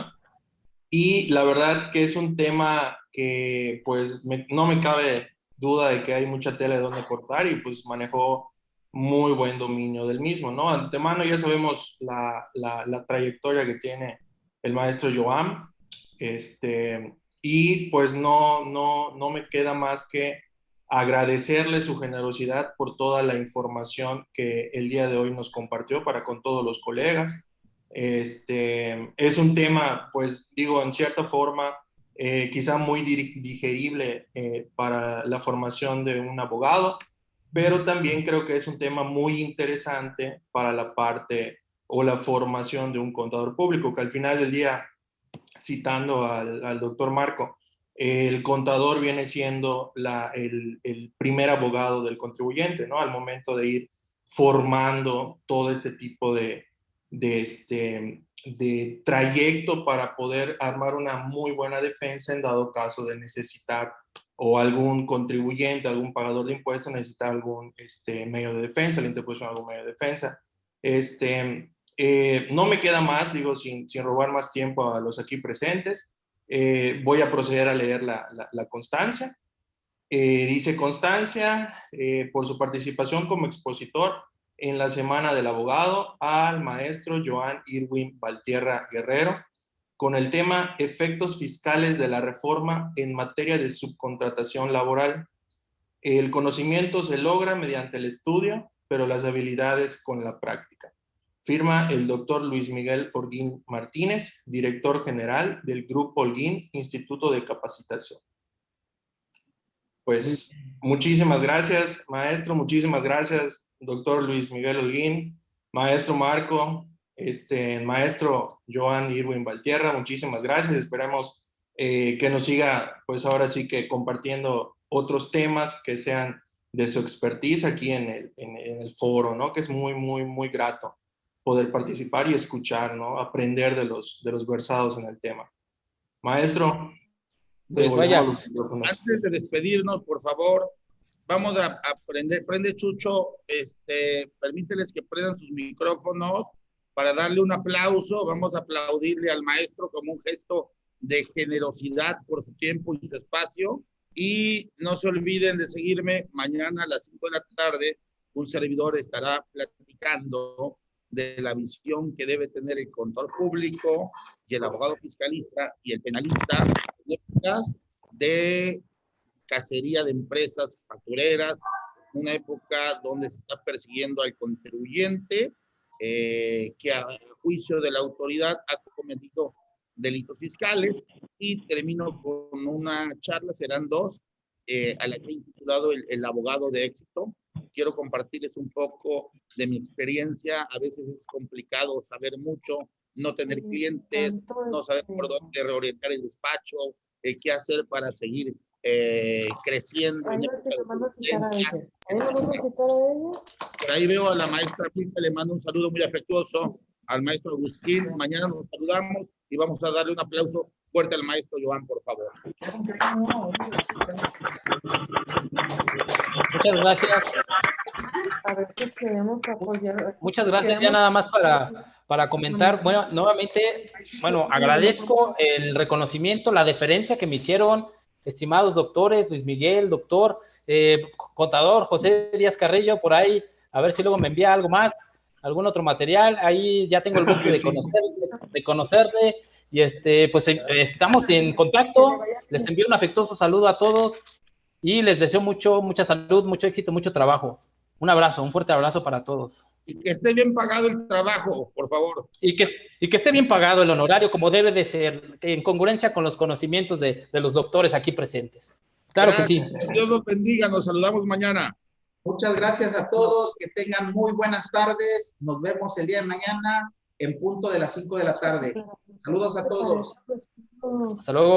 Y la verdad que es un tema que pues no me cabe duda de que hay mucha tela de donde cortar, y pues manejó muy buen dominio del mismo, ¿no? Antemano ya sabemos la trayectoria que tiene el maestro Joan, y pues no me queda más que agradecerle su generosidad por toda la información que el día de hoy nos compartió para con todos los colegas. Es un tema, pues digo, en cierta forma, quizá muy digerible para la formación de un abogado, pero también creo que es un tema muy interesante para la parte o la formación de un contador público, que al final del día, citando al doctor Marco, el contador viene siendo el primer abogado del contribuyente, ¿no? Al momento de ir formando todo este tipo de trayecto para poder armar una muy buena defensa en dado caso de necesitar, o algún contribuyente, algún pagador de impuestos necesita algún medio de defensa, la interposición de algún medio de defensa. No me queda más, digo, sin robar más tiempo a los aquí presentes. Voy a proceder a leer la constancia. Dice: constancia por su participación como expositor en la Semana del Abogado al maestro Joan Irwin Valtierra Guerrero, con el tema efectos fiscales de la reforma en materia de subcontratación laboral. El conocimiento se logra mediante el estudio, pero las habilidades con la práctica. Firma el doctor Luis Miguel Holguín Martínez, director general del Grupo Holguín, Instituto de Capacitación. Pues muchísimas gracias, maestro, muchísimas gracias, doctor Luis Miguel Holguín, maestro Marco, maestro Joan Irwin Valtierra, muchísimas gracias. Esperamos que nos siga, pues ahora sí que compartiendo otros temas que sean de su expertise aquí en el foro, ¿no? Que es muy, muy, muy grato poder participar y escuchar, ¿no? Aprender de los versados en el tema. Maestro, pues vaya. Antes de despedirnos, por favor, vamos a prende Chucho, permíteles que prendan sus micrófonos para darle un aplauso. Vamos a aplaudirle al maestro como un gesto de generosidad por su tiempo y su espacio. Y no se olviden de seguirme mañana a las 5 de la tarde. Un servidor estará platicando de la visión que debe tener el contador público y el abogado fiscalista y el penalista de cacería de empresas factureras, una época donde se está persiguiendo al contribuyente que a juicio de la autoridad ha cometido delitos fiscales, y termino con una charla, serán dos, a la que he intitulado el abogado de éxito. Quiero compartirles un poco de mi experiencia. A veces es complicado saber mucho, no tener clientes, no saber por dónde reorientar el despacho, qué hacer para seguir creciendo. Por ahí veo a la maestra Pipa, le mando un saludo muy afectuoso al maestro Agustín. Mañana nos saludamos y vamos a darle un aplauso fuerte al maestro Joan, por favor. Muchas gracias. A ver si queremos apoyar. Muchas gracias. Ya nada más para comentar. Bueno, nuevamente, bueno, agradezco el reconocimiento, la deferencia que me hicieron, estimados doctores, Luis Miguel, doctor, contador José Díaz Carrillo, por ahí, a ver si luego me envía algo más, algún otro material. Ahí ya tengo el gusto de conocerle. Y pues estamos en contacto. Les envío un afectuoso saludo a todos y les deseo mucha salud, mucho éxito, mucho trabajo. Un abrazo, un fuerte abrazo para todos. Y que esté bien pagado el trabajo, por favor. Y que esté bien pagado el honorario, como debe de ser, en congruencia con los conocimientos de los doctores aquí presentes. Claro que sí. Dios los bendiga, nos saludamos mañana. Muchas gracias a todos, que tengan muy buenas tardes. Nos vemos el día de mañana en punto de las 5 de la tarde. Saludos a todos. Hasta luego.